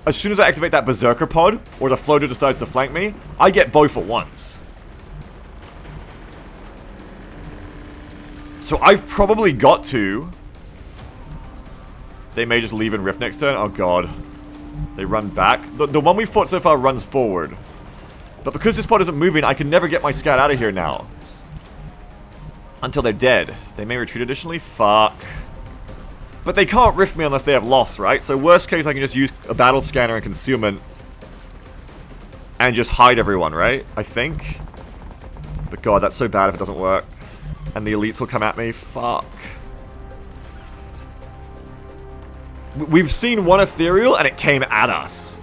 A: As soon as I activate that berserker pod, or the floater decides to flank me, I get both at once. So I've probably got to... They may just leave and rift next turn. Oh god. They run back. The one we fought so far runs forward. But because this pod isn't moving, I can never get my scout out of here now. Until they're dead. They may retreat additionally. Fuck. But they can't rift me unless they have loss, right? So worst case, I can just use a battle scanner and concealment. And just hide everyone, right? I think. But god, that's so bad if it doesn't work. And the elites will come at me. Fuck. We've seen one ethereal and it came at us.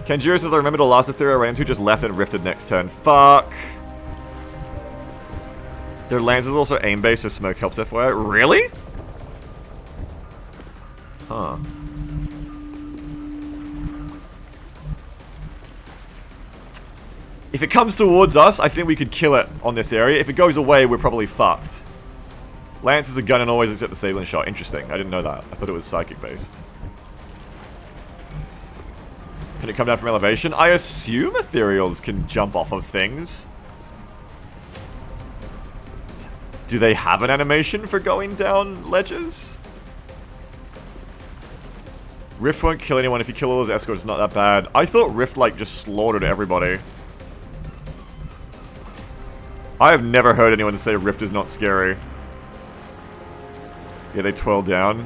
A: Kenjiro says, I remember the last ethereal I ran into just left and rifted next turn. Fuck. Their lands is also aim-based, so smoke helps FYI. Really? Huh. If it comes towards us, I think we could kill it on this area. If it goes away, we're probably fucked. Lance is a gun and always accept the sabling shot. Interesting. I didn't know that. I thought it was psychic-based. Can it come down from elevation? I assume ethereals can jump off of things. Do they have an animation for going down ledges? Rift won't kill anyone. If you kill all those escorts, it's not that bad. I thought Rift, like, just slaughtered everybody. I have never heard anyone say Rift is not scary. Yeah, they twirl down.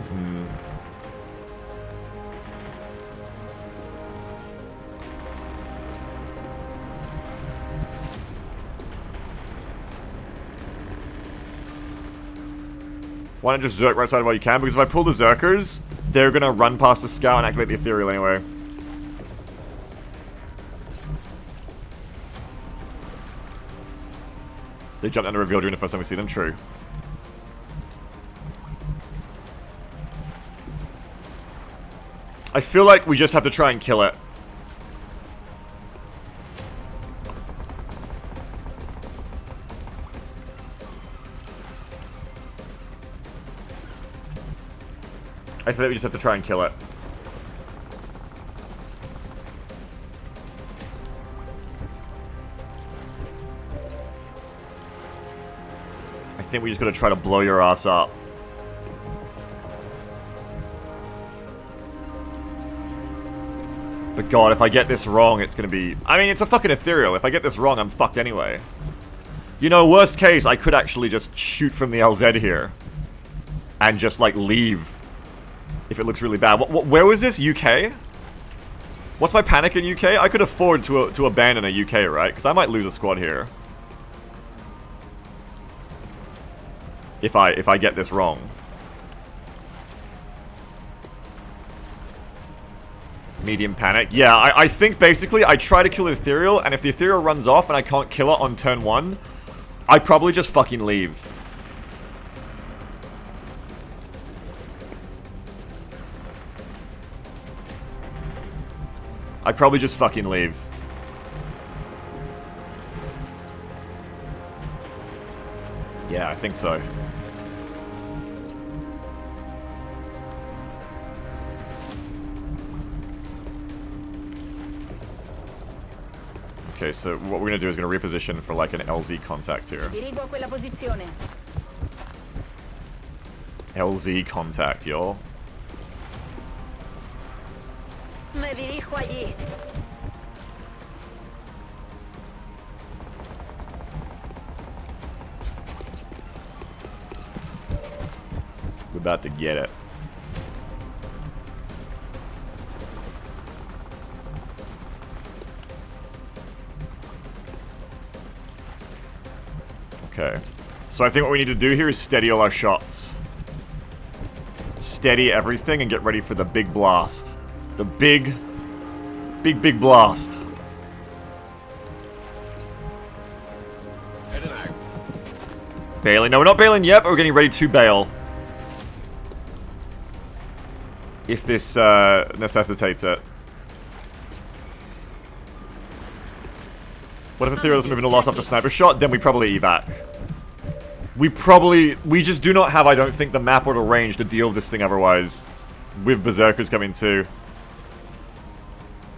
A: Why not just Zerk right side while you can? Because if I pull the Zerkers, they're gonna run past the scout and activate the ethereal anyway. They jumped under reveal during the first time we see them, true. I feel like we just have to try and kill it. I feel like we just have to try and kill it. I think we just gotta try to blow your ass up. But god, if I get this wrong, it's gonna be... I mean, it's a fucking ethereal. If I get this wrong, I'm fucked anyway. You know, worst case, I could actually just shoot from the LZ here. And just, like, leave. If it looks really bad. Where was this? UK? What's my panic in UK? I could afford to abandon a UK, right? Because I might lose a squad here. If I get this wrong. Medium panic. Yeah, I think basically I try to kill the ethereal, and if the ethereal runs off and I can't kill it on turn 1, I probably just fucking leave. I'd probably just fucking leave. Yeah, I think so. Okay, so what we're gonna do is gonna reposition for like an LZ contact here.
E: Dirigo a quella posizione.
A: LZ contact, y'all.
E: Me dirijo allí.
A: We're about to get it. Okay. So I think what we need to do here is steady all our shots. Steady everything and get ready for the big blast. The big blast. Bailing. No, we're not bailing yet, but we're getting ready to bail. If this necessitates it. What if Ethereal doesn't move into loss after sniper shot? Then we probably evac. We just do not have, I don't think, the map or the range to deal with this thing otherwise. With Berserkers coming too.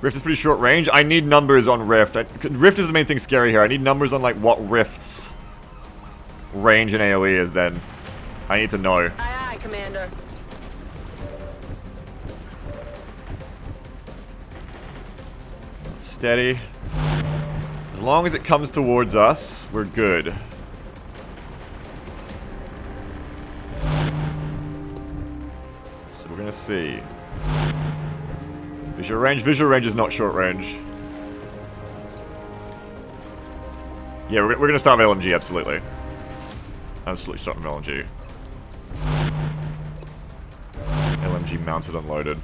A: Rift is pretty short range. I need numbers on Rift. Rift is the main thing scary here. I need numbers on like what Rift's range in AoE is then. I need to know.
E: Aye, aye, Commander.
A: Steady. As long as it comes towards us, we're good. So we're gonna see. Visual range is not short range. Yeah, we're gonna start with LMG, absolutely. Absolutely start with LMG. LMG mounted, unloaded.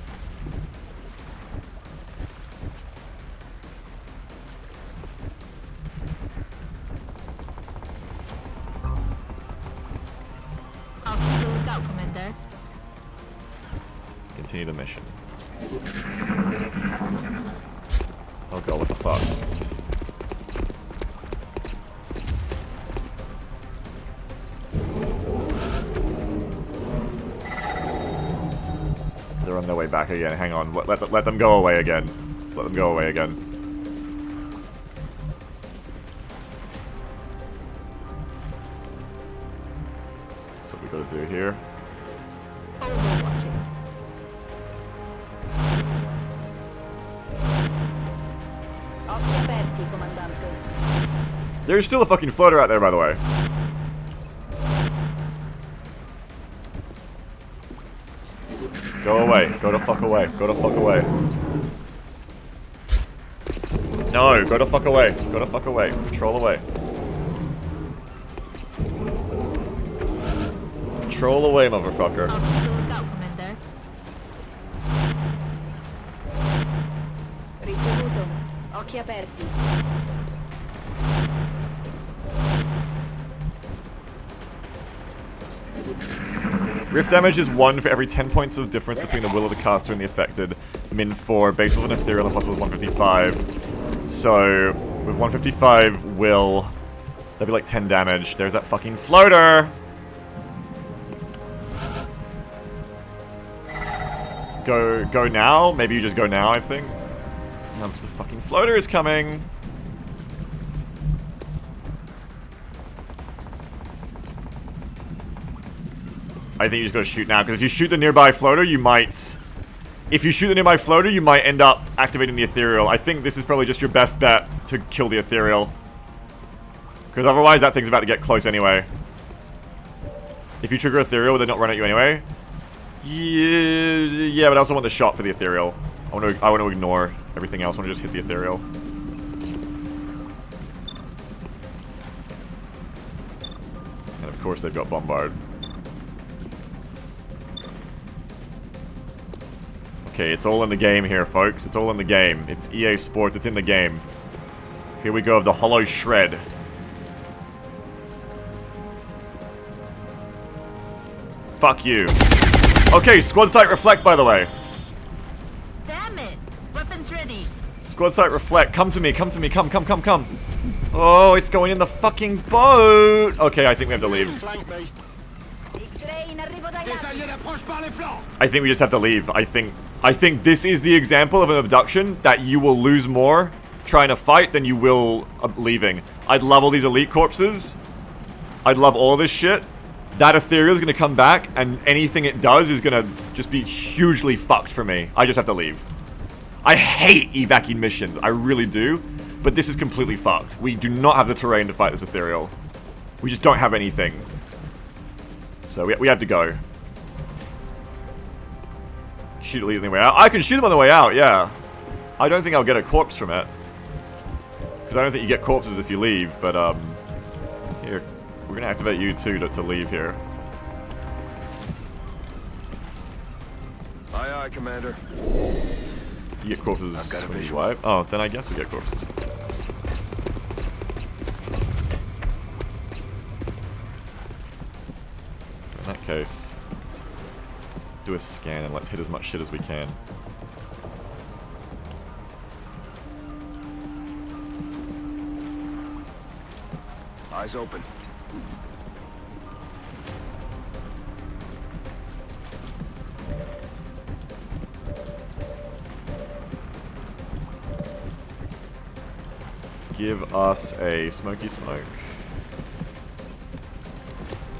E: I'll keep a lookout, Commander.
A: Continue the mission. Oh god, what the fuck? They're on their way back again. Hang on. Let them go away again. Let them go away again. That's what we gotta do here.
E: Overwatching. Occhi aperti, Comandante.
A: There's still a fucking floater out there, by the way. Go away. Go the fuck away. Go the fuck away. No, go the fuck away. Go the fuck away. Control away. Troll away, motherfucker.
E: I'll keep a lookout, Commander. Ricevuto. Occhi aperti.
A: Rift damage is 1 for every 10 points of difference between the will of the caster and the affected. Min 4, base with an ethereal and possible is 155. So, with 155 will, that'd be like 10 damage. There's that fucking floater! Go now? Maybe you just go now, I think. No, because the fucking floater is coming! I think you just gotta shoot now, because if you shoot the nearby floater, you might... If you shoot the nearby floater, you might end up activating the ethereal. I think this is probably just your best bet to kill the ethereal. Because otherwise, that thing's about to get close anyway. If you trigger ethereal, would they not run at you anyway? Yeah, but I also want the shot for the ethereal. I want to ignore everything else. I want to just hit the ethereal. And of course, they've got bombard. Okay, it's all in the game here, folks. It's all in the game. It's EA Sports. It's in the game. Here we go of the Hollow Shred. Fuck you. Okay, squad sight reflect, by the way.
E: Damn it! Weapons ready.
A: Squad sight reflect. Come to me, come to me. Come. Oh, it's going in the fucking boat. Okay, I think we have to leave.
D: Flank me.
E: X-ray in arrivo dai
D: Des
E: lati.
D: alliés d'approche par les flancs.
A: I think we just have to leave. I think this is the example of an abduction that you will lose more trying to fight than you will leaving. I'd love all these elite corpses. I'd love all this shit. That ethereal is going to come back, and anything it does is going to just be hugely fucked for me. I just have to leave. I hate evacuing missions. I really do. But this is completely fucked. We do not have the terrain to fight this ethereal. We just don't have anything. So we have to go. Shoot elite on the way out. I can shoot them on the way out, yeah. I don't think I'll get a corpse from it. Because I don't think you get corpses if you leave, but here. We're gonna activate you too to leave here.
D: Aye, aye, Commander.
A: You get corpses
D: I've got a
A: when you
D: visual.
A: wipe. Oh, then I guess we get corpses. In that case, do a scan and let's hit as much shit as we can.
D: Eyes open.
A: Give us a smoky smoke.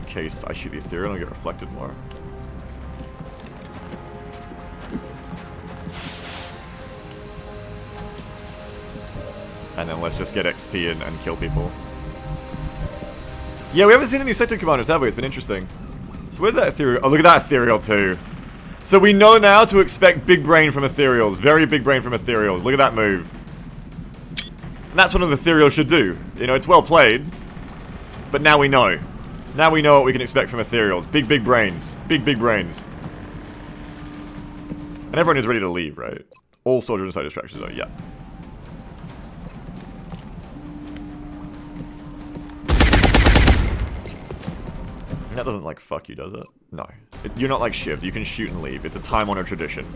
A: In case I shoot the ethereal and I get reflected more. And then let's just get XP and kill people. Yeah, we haven't seen any sector commanders, have we? It's been interesting. So where did that ethereal... Oh, look at that ethereal too. So we know now to expect big brain from ethereals. Very big brain from ethereals. Look at that move. And that's what an ethereal should do. You know, it's well played. But now we know. Now we know what we can expect from ethereals. Big brains. Big brains. And everyone is ready to leave, right? All soldiers and side distractions are, yeah. That doesn't, like, fuck you, does it? No. You're not like Shiv. You can shoot and leave. It's a time-honored tradition.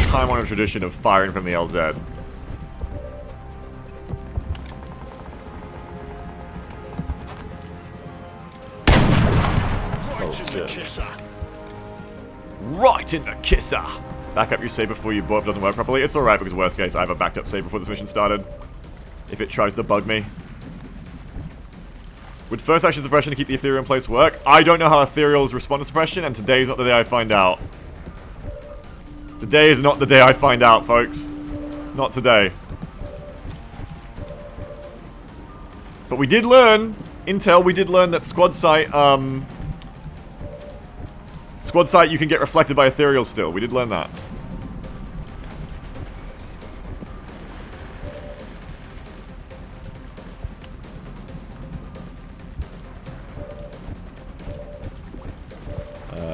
A: Time-honored tradition of firing from the LZ. Oh, shit. Right in the kisser! Back up your saber before your bow doesn't work properly. It's alright because worst case I have a backed up saber before this mission started. If it tries to bug me. Would first action suppression to keep the ethereal in place work? I don't know how ethereals respond to suppression, and today's not the day I find out. Today is not the day I find out, folks. Not today. But we did learn, intel, we did learn that squad sight, squad sight you can get reflected by ethereals still. We did learn that.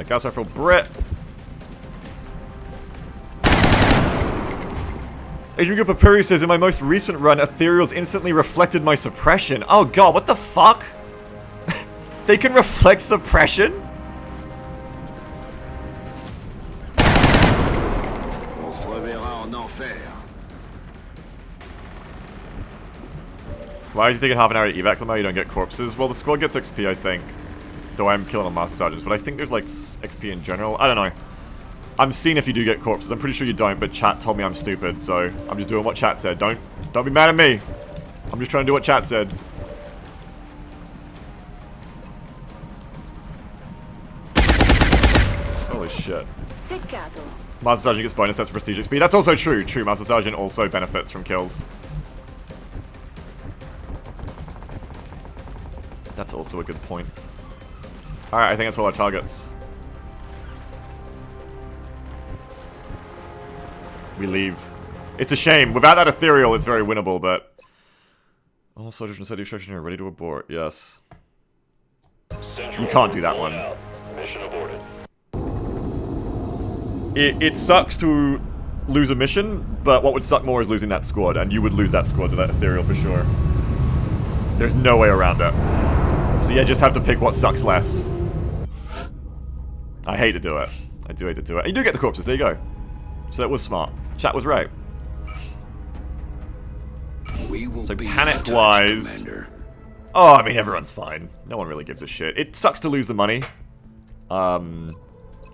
A: gas rifle, Brit. Adrian Papuri says, in my most recent run, ethereals instantly reflected my suppression. Oh god, what the fuck? They can reflect suppression?
D: On se reverra en enfer.
A: Why is he taking half an hour to evac them out? You don't get corpses? Well, the squad gets XP, I think. Though I'm killing on Master Sergeants, but I think there's like XP in general. I don't know. I'm seeing if you do get corpses. I'm pretty sure you don't, but chat told me I'm stupid, so I'm just doing what chat said. Don't be mad at me. I'm just trying to do what chat said. Holy shit.
E: Seccato.
A: Master Sergeant gets bonus sets for prestige XP. That's also true. True, Master Sergeant also benefits from kills. That's also a good point. Alright, I think that's all our targets. We leave. It's a shame. Without that ethereal, it's very winnable, but... All soldiers inside the extraction are ready to abort. Yes. You can't do that one.
C: Mission aborted.
A: It sucks to lose a mission, but what would suck more is losing that squad, and you would lose that squad to that ethereal for sure. There's no way around it. So yeah, just have to pick what sucks less. I hate to do it. I do hate to do it. You do get the corpses, there you go. So that was smart. Chat was right. So panic-wise... Oh, I mean, everyone's fine. No one really gives a shit. It sucks to lose the money. And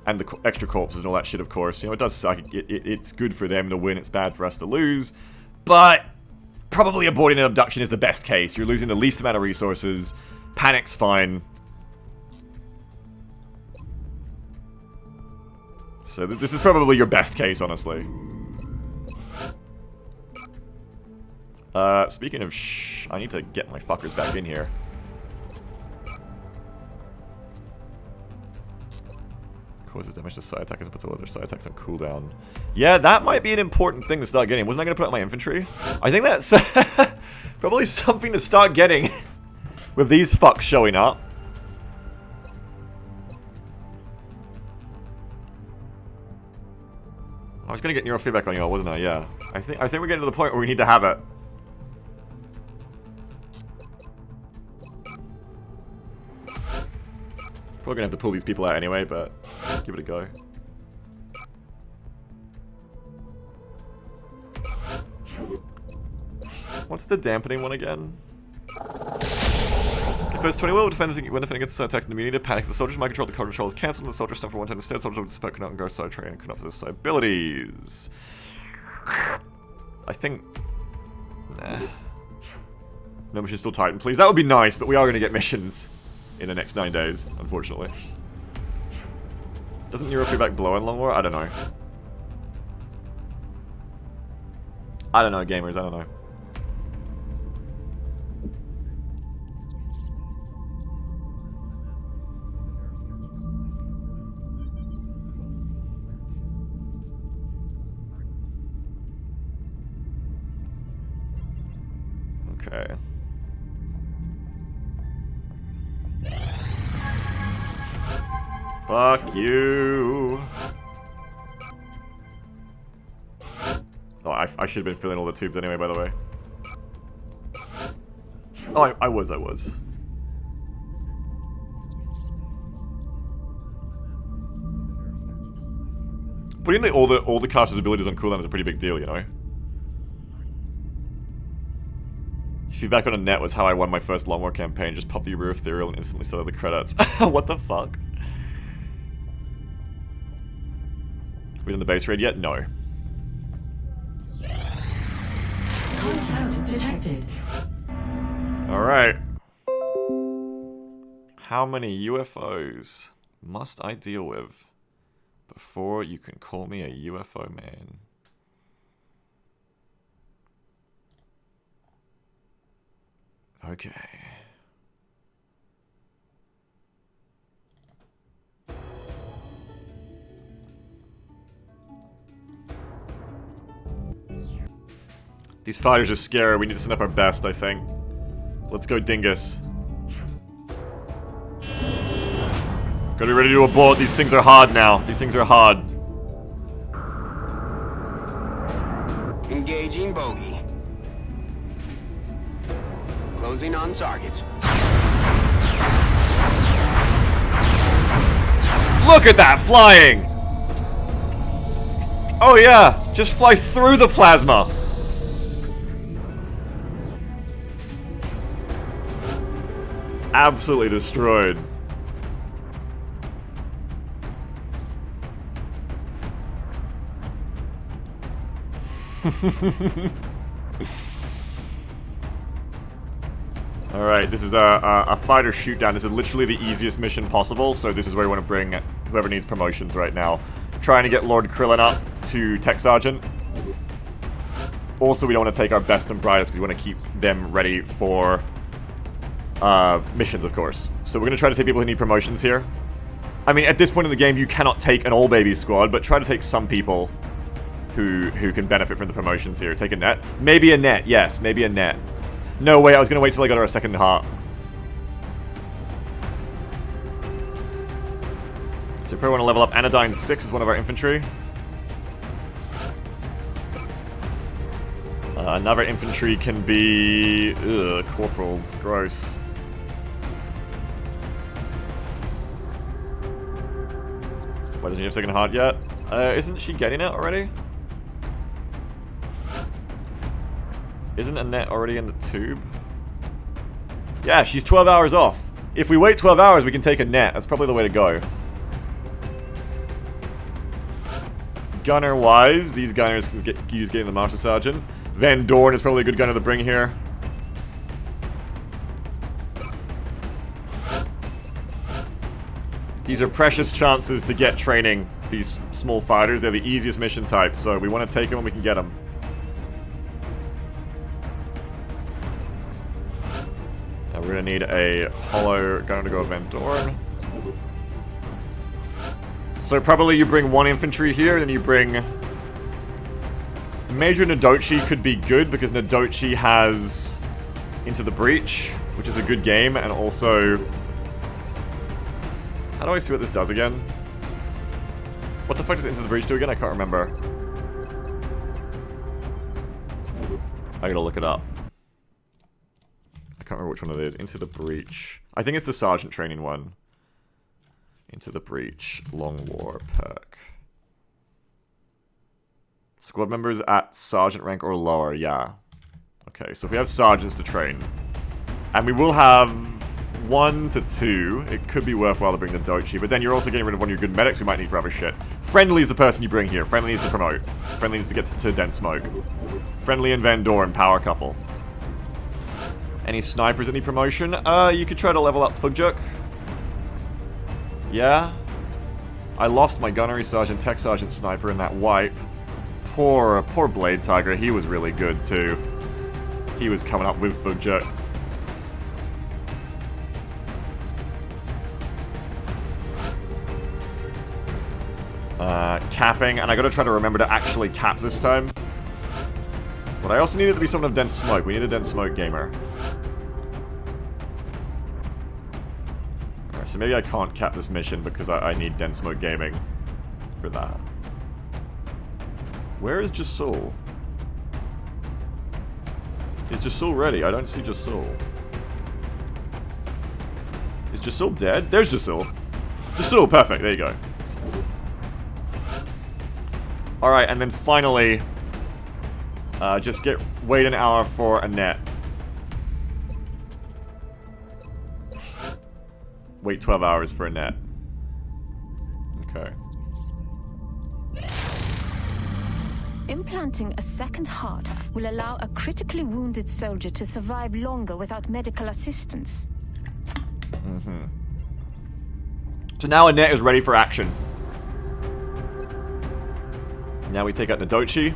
A: the extra corpses and all that shit, of course. You know, it does suck. It's good for them to win. It's bad for us to lose. But probably aborting an abduction is the best case. You're losing the least amount of resources. Panic's fine. So this is probably your best case, honestly. Speaking of I need to get my fuckers back in here. Causes damage to side attackers, puts all other side attacks on cooldown. Yeah, that might be an important thing to start getting. Wasn't I going to put it on my infantry? I think that's probably something to start getting with these fucks showing up. I was going to get neurofeedback on y'all, wasn't I? Yeah. I think we're getting to the point where we need to have it. Probably gonna have to pull these people out anyway, but give it a go. What's the dampening one again? The first 20 will when defending against attacks in the immunity to panic. The soldiers might control the code control is cancelled and the soldiers stand for one time. Instead, soldiers will dispel cannot and go side train and cannot possess abilities. I think... Nah. No mission still Titan, please. That would be nice, but we are gonna get missions in the next 9 days, unfortunately. Doesn't neurofeedback blow in long war? I don't know. I don't know, gamers, I don't know. Okay. Fuck you. Oh, I should have been filling all the tubes anyway, by the way. Oh, I was. Putting all the casters' abilities on cooldown is a pretty big deal, you know. Feedback on a net was how I won my first Long War campaign. Just pop the Uber Ethereal and instantly started the credits. What the fuck? We done the base raid yet? No.
F: Contact detected.
A: Alright. How many UFOs must I deal with before you can call me a UFO man? Okay. These fighters are scary. We need to send up our best, I think. Let's go, Dingus. Gotta be ready to abort. These things are hard now. These things are hard.
D: Engaging bogey. Closing on target.
A: Look at that flying! Oh yeah, just fly through the plasma. Absolutely destroyed. Alright, this is a fighter shoot down. This is literally the easiest mission possible, so this is where we want to bring whoever needs promotions right now. Trying to get Lord Krillin up to Tech Sergeant. Also, we don't want to take our best and brightest because we want to keep them ready for missions, of course. So we're going to try to take people who need promotions here. I mean, at this point in the game, you cannot take an all-baby squad, but try to take some people who can benefit from the promotions here. Take a net. Maybe a net, yes, maybe a net. No way, I was going to wait till I got our second heart. So we probably want to level up Anodyne 6 as one of our infantry. Another infantry can be... Ugh, corporals. Gross. Why doesn't she have second heart yet? Isn't she getting it already? Isn't Annette already in the tube? Yeah, she's 12 hours off. If we wait 12 hours, we can take Annette. That's probably the way to go. Gunner-wise, these gunners can use getting the Master Sergeant. Van Dorn is probably a good gunner to bring here. These are precious chances to get training these small fighters. They're the easiest mission type, so we want to take them when we can get them. Now we're going to need a hollow gunner to go with Van Dorn. So probably you bring one infantry here, then you bring... Major Nodochi could be good, because Nodochi has Into the Breach, which is a good game, and also... How do I see what this does again? What the fuck does Into the Breach do again? I can't remember. I gotta look it up. I can't remember which one it is. Into the Breach. I think it's the Sergeant training one. Into the Breach. Long War perk. Squad members at Sergeant rank or lower, yeah. Okay, so if we have Sergeants to train. And we will have 1 to 2. It could be worthwhile to bring the Dochi, but then you're also getting rid of one of your good medics we might need for other shit. Friendly is the person you bring here. Friendly needs to promote. Friendly needs to get to Dense Smoke. Friendly and Van Dorn, power couple. Any snipers that need promotion? You could try to level up Fugjuk. Yeah. I lost my Gunnery Sergeant, Tech Sergeant Sniper in that wipe. Poor Blade Tiger, he was really good too. He was coming up with Fugjuk. Capping, and I gotta try to remember to actually cap this time. But I also need it to be someone of Dense Smoke. We need a Dense Smoke gamer. Alright, so maybe I can't cap this mission because I need Dense Smoke Gaming for that. Where is Jasul? Is Jasul ready? I don't see Jasul. Is Jasul dead? There's Jasul. Jasul, perfect. There you go. Alright, and then finally, just wait an hour for Annette. Wait 12 hours for Annette. Okay.
G: Implanting a second heart will allow a critically wounded soldier to survive longer without medical assistance.
A: Mm-hmm. So now Annette is ready for action. Now we take out Nodochi.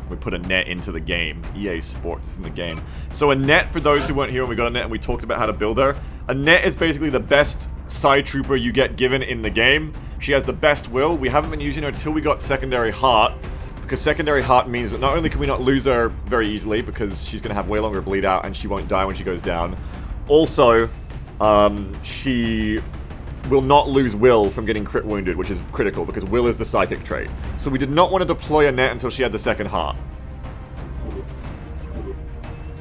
A: We put Annette into the game. EA Sports is in the game. So Annette, for those who weren't here when we got Annette and we talked about how to build her, Annette is basically the best side trooper you get given in the game. She has the best will. We haven't been using her until we got Secondary Heart, because Secondary Heart means that not only can we not lose her very easily, because she's going to have way longer bleed out and she won't die when she goes down, also, she will not lose Will from getting crit wounded, which is critical, because Will is the psychic trait. So we did not want to deploy Annette until she had the second heart.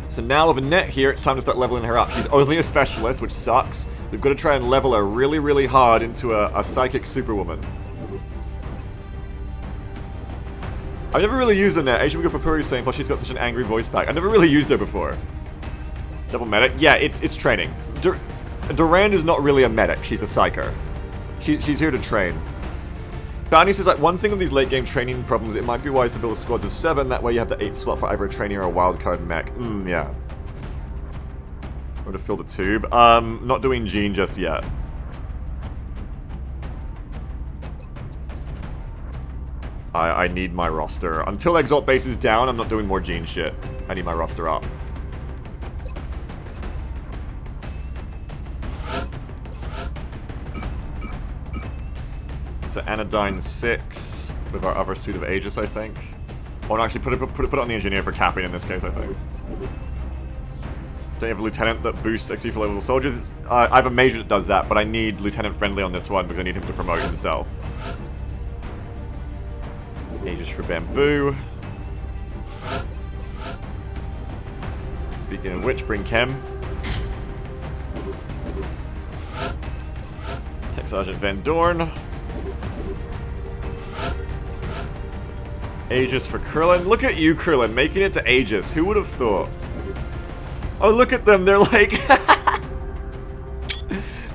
A: So now with Annette here, it's time to start leveling her up. She's only a specialist, which sucks. We've got to try and level her really, really hard into a psychic superwoman. I've never really used Annette. Asian Papuri is saying, plus she's got such an angry voice pack. I've never really used her before. Double medic? Yeah, it's training. Durand is not really a medic, she's a psyker. She's here to train. Bounty says, like, one thing with these late game training problems, it might be wise to build squads of 7, that way you have the 8th slot for either a trainee or a wildcard mech. Yeah. Or to fill the tube. Not doing Gene just yet. I need my roster. Until Exalt base is down, I'm not doing more Gene shit. I need my roster up. So Anodyne 6 with our other suit of Aegis, I think. Oh no, actually put it on the engineer for capping in this case, I think. Don't you have a lieutenant that boosts XP for level soldiers? I have a major that does that, but I need lieutenant friendly on this one because I need him to promote himself. Aegis for Bamboo. Speaking of which, bring Chem. Tech Sergeant Van Dorn. Aegis for Krillin. Look at you, Krillin, making it to Aegis. Who would have thought? Oh, look at them. They're like...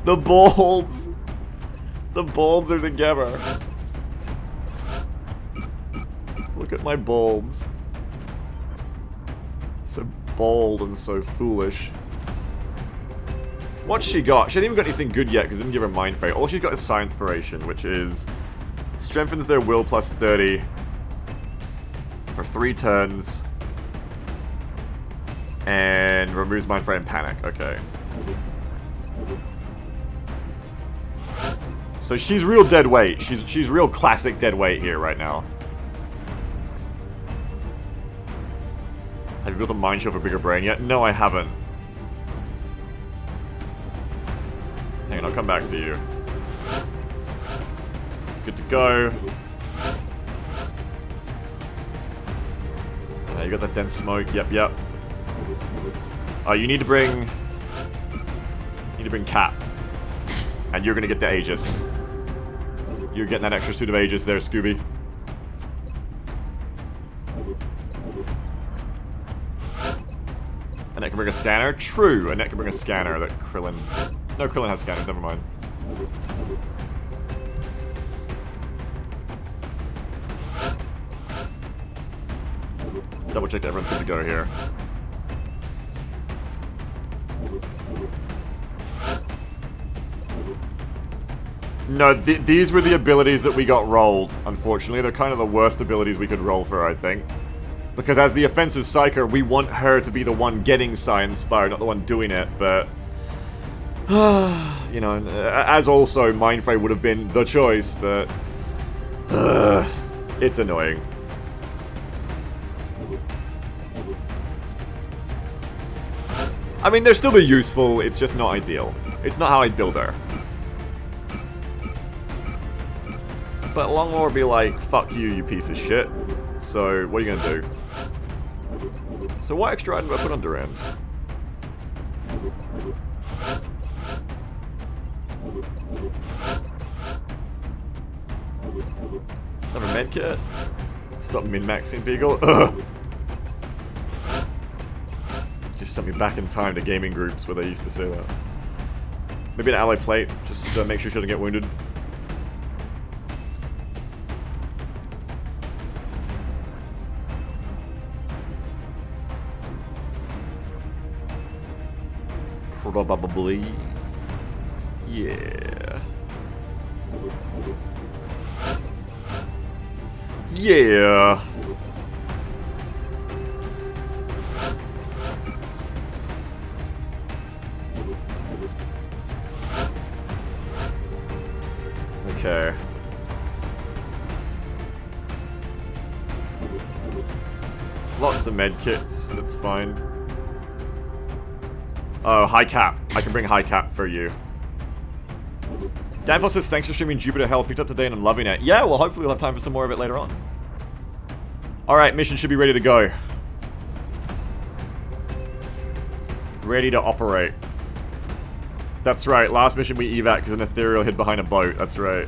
A: the bolds. The bolds are together. Look at my bolds. So bold and so foolish. What's she got? She hasn't even got anything good yet because I didn't give her Mind Fate. All she's got is Psi Inspiration, which is... strengthens their will plus 30... for 3 turns. And removes Mind Fray and Panic. Okay. So she's real dead weight. She's real classic dead weight here right now. Have you built a mind shield for bigger brain yet? No, I haven't. Hang on, I'll come back to you. Good to go. You got that dense smoke. Yep. Oh, you need to bring... Cap. And you're gonna get the Aegis. You're getting that extra suit of Aegis there, Scooby. Annette can bring a scanner? True, Annette can bring a scanner that Krillin... No, Krillin has scanners, never mind. Double check that everyone's good to go here. No, these were the abilities that we got rolled, unfortunately. They're kind of the worst abilities we could roll for, I think. Because as the offensive psyker, we want her to be the one getting Psi Inspired, not the one doing it, but... you know, as also Mind Fray would have been the choice, but... it's annoying. I mean, they'll still be useful, it's just not ideal. It's not how I build her. But Longmore would be like, fuck you, you piece of shit. So, what are you gonna do? So what extra item do I put on Durand? Another medkit? Stop min-maxing people? Ugh. Just sent me back in time to gaming groups where they used to say that. Maybe an ally plate, just to make sure she doesn't get wounded. Probably. Yeah. Yeah. Okay. Lots of medkits, that's fine. Oh, high cap. I can bring high cap for you. Danfoss says, thanks for streaming Jupiter Hell. Picked up today and I'm loving it. Yeah, well, hopefully we'll have time for some more of it later on. Alright, mission should be ready to go. Ready to operate. That's right, last mission we evac because an ethereal hid behind a boat. That's right.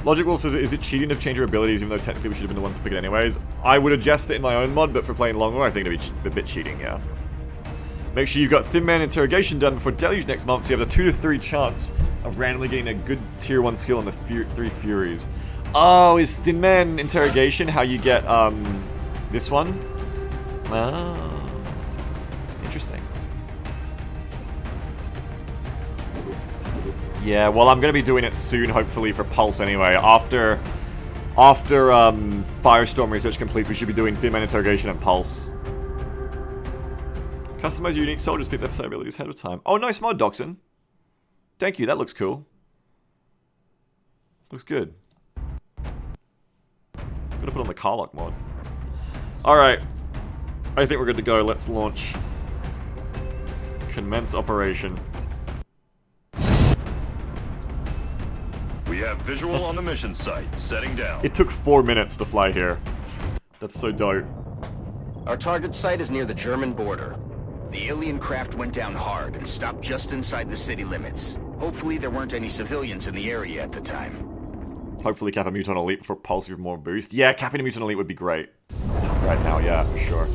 A: Logic Wolf says, is it cheating to change your abilities even though technically we should have been the ones to pick it anyways? I would adjust it in my own mod, but for playing longer I think it'd be a bit cheating, yeah. Make sure you've got Thin Man Interrogation done before Deluge next month so you have a 2 to 3 chance of randomly getting a good tier 1 skill in the 3 Furies. Oh, is Thin Man Interrogation how you get, this one? Oh. Interesting. Yeah, well, I'm gonna be doing it soon, hopefully, for Pulse anyway. After Firestorm research completes, we should be doing Thin Man Interrogation and Pulse. Customize your unique soldiers, pick the episode abilities ahead of time. Oh, nice mod, Doxon. Thank you, that looks cool. Looks good. Gotta put on the Carlock mod. Alright. I think we're good to go. Let's launch. Commence operation.
H: We have visual on the mission site. Setting down.
A: It took 4 minutes to fly here. That's so dope.
B: Our target site is near the German border. The alien craft went down hard and stopped just inside the city limits. Hopefully there weren't any civilians in the area at the time.
A: Hopefully cap a Muton Elite before Pulse give more boost. Yeah, capping a Muton Elite would be great. Right now, yeah, for sure.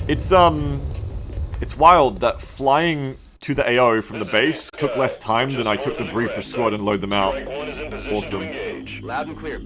A: It's wild that flying to the AO from the base took less time than I took to brief the squad and load them out. Awesome.
B: Loud and clear,